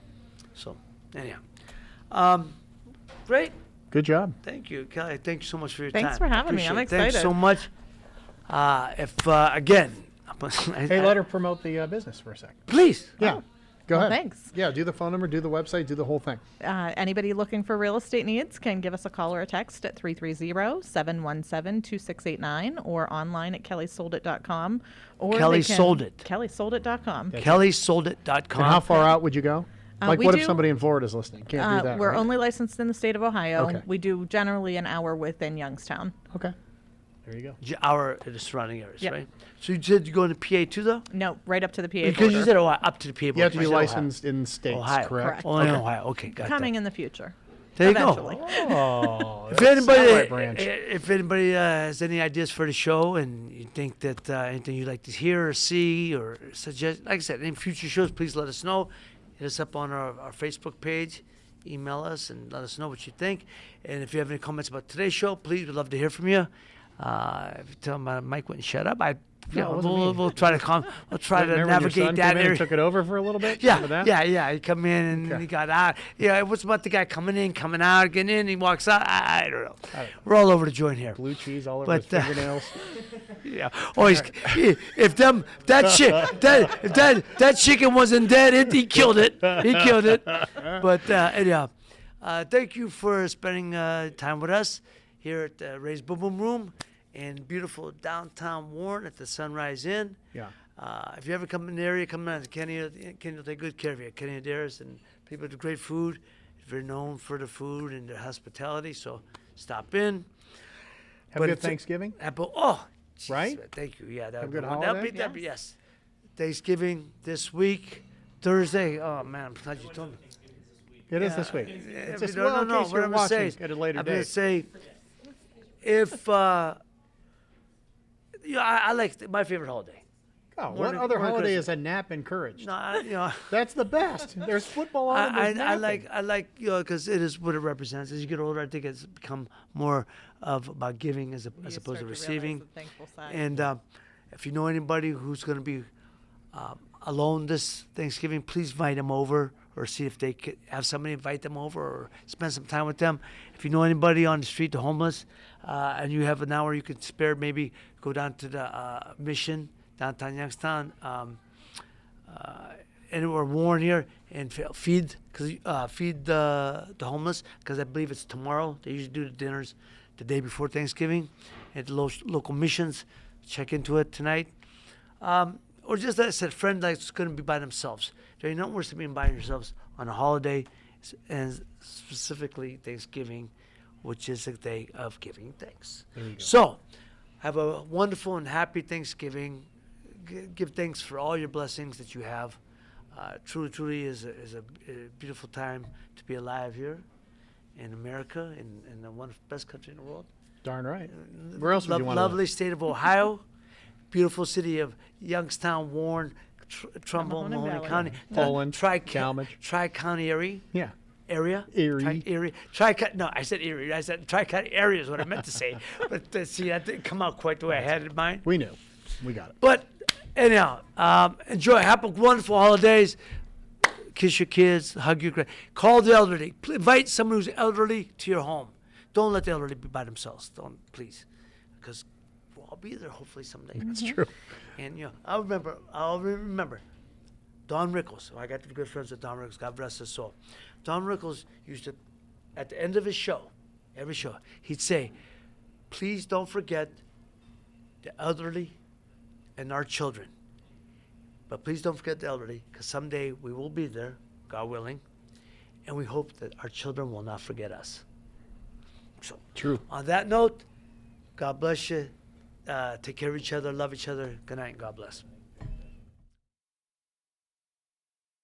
S2: So anyhow, great.
S1: Good job.
S2: Thank you, Kelly. Thank you so much for your
S4: Thanks
S2: time.
S4: for
S2: I
S4: having me. I'm
S2: appreciate it. Thanks so
S4: excited.
S2: much. If again,
S1: Hey, let her promote the business for a second.
S2: please.
S1: Yeah. Go
S4: Well,
S1: ahead.
S4: thanks.
S1: Yeah, do the phone number, do the website, do the whole thing.
S4: Anybody looking for real estate needs can give us a call or a text at 330-717-2689 or online at kellysoldit.com. Or
S2: Kelly
S4: they can-
S2: Sold It.
S4: kellysoldit.com.
S2: KellySoldIt.com.
S1: And how far out would you go? Like,
S4: we
S1: what if
S4: do-
S1: somebody in Florida is listening? Can't do that.
S4: We're
S1: right?
S4: only licensed in the state of Ohio.
S1: Okay.
S4: We do generally an hour within Youngstown.
S1: Okay. There you go.
S2: Our the surrounding areas,
S4: Yep.
S2: right? So you said you're going to PA too, though?
S4: No, right up to the PA
S2: Because
S4: border.
S2: you said Ohio, up to the PA border.
S1: You have to be
S2: You said Ohio.
S1: licensed in states,
S2: Ohio.
S1: correct?
S2: Oh, in Ohio. Okay, got
S4: Coming
S2: that.
S4: in the future.
S2: There you
S4: eventually.
S2: go.
S1: Oh,
S2: If anybody,
S1: satellite branch.
S2: if anybody has any ideas for the show and you think that anything you'd like to hear or see or suggest, like I said, any future shows, please let us know. Hit us up on our Facebook page. Email us and let us know what you think. And if you have any comments about today's show, please, we'd love to hear from you. If you tell my Mike wouldn't shut up,
S1: No, it wasn't me.
S2: we'll try to we'll try to
S1: Remember when your
S2: navigate
S1: son
S2: that
S1: came in and
S2: area.
S1: took it over for a little bit? Remember
S2: Yeah,
S1: that?
S2: yeah. He come in and
S1: Okay.
S2: he got out. Yeah, it was about the guy coming in, coming out, getting in. He walks out. I don't know.
S1: I don't know.
S2: We're all over the joint here.
S1: Blue cheese all over
S2: But,
S1: his fingernails.
S2: Yeah. Oh, if that chicken wasn't dead, he killed it. He killed it. But anyhow, thank you for spending time with us here at Ray's Boom Boom Room in beautiful downtown Warren at the Sunrise Inn.
S1: Yeah.
S2: If you ever come in the area, come down to Kenny. Kenny will take good care of you. Kenny Adair's and people do great food. Very known for the food and their hospitality. So stop in.
S1: Have
S2: But
S1: a good
S2: it's-
S1: Thanksgiving.
S2: Apple. Oh, jeez,
S1: Right?
S2: Thank you. Yeah, that
S1: Have a
S2: would
S1: good
S2: be one. That'd
S1: holiday?
S2: be, that'd be, yes. Thanksgiving this week, Thursday. Oh man, I'm glad you told me.
S1: It is this week.
S2: Yeah,
S1: It's
S2: but
S1: just,
S2: no,
S1: well,
S2: no,
S1: in
S2: no.
S1: case
S2: What
S1: you're
S2: I'm gonna say
S1: watching
S2: is,
S1: at a later
S2: I'm gonna
S1: date.
S2: say, if I like my favorite holiday.
S1: Oh,
S2: More
S1: what
S2: than-
S1: other
S2: more than
S1: holiday
S2: Christmas.
S1: is a nap encouraged?
S2: No,
S1: That's the best. There's football on. and there's
S2: I
S1: napping.
S2: like because it is what it represents. As you get older, I think it's become more of about giving as
S4: You
S2: opposed to
S4: start realize
S2: receiving.
S4: the thankful side.
S2: And if you know anybody who's going to be alone this Thanksgiving, please invite them over or see if they could have somebody invite them over or spend some time with them. If you know anybody on the street, the homeless, and you have an hour you could spare, maybe go down to the Mission, downtown Youngstown, or Warren here, and feed the homeless, because I believe it's tomorrow. They usually do the dinners the day before Thanksgiving at the local missions. Check into it tonight. Or just, like I said, friend that's going to be by themselves. There ain't nothing worse than being by yourselves on a holiday, and specifically Thanksgiving, which is a day of giving thanks. So, have a wonderful and happy Thanksgiving. Give thanks for all your blessings that you have. Truly is a beautiful time to be alive here in America, in the one of the best country in the world.
S1: Darn right. Where else would you want to
S2: Lovely
S1: live?
S2: state of Ohio, beautiful city of Youngstown, Warren, Trumbull,
S4: Mahoning
S2: Mahoney
S4: Valley.
S2: County,
S1: Poland,
S2: Tri-County area.
S1: Yeah.
S2: Erie.
S1: Erie.
S2: No, I said Erie. I said Tri-County area is what I meant to say. But see, that didn't come out quite the way I had in mind.
S1: We knew. We got it.
S2: But anyhow, enjoy. Have a wonderful holidays. Kiss your kids. Hug your call the elderly. Invite someone who's elderly to your home. Don't let the elderly be by themselves. Don't, please, because I'll be there hopefully someday.
S1: That's true.
S2: And I'll remember Don Rickles. I got to be good friends with Don Rickles. God bless his soul. Don Rickles used to, at the end of his show, every show, he'd say, "Please don't forget the elderly and our children. But please don't forget the elderly, because someday we will be there, God willing, and we hope that our children will not forget us." So,
S1: True.
S2: on that note, God bless you. Take care of each other. Love each other. Good night. And God bless.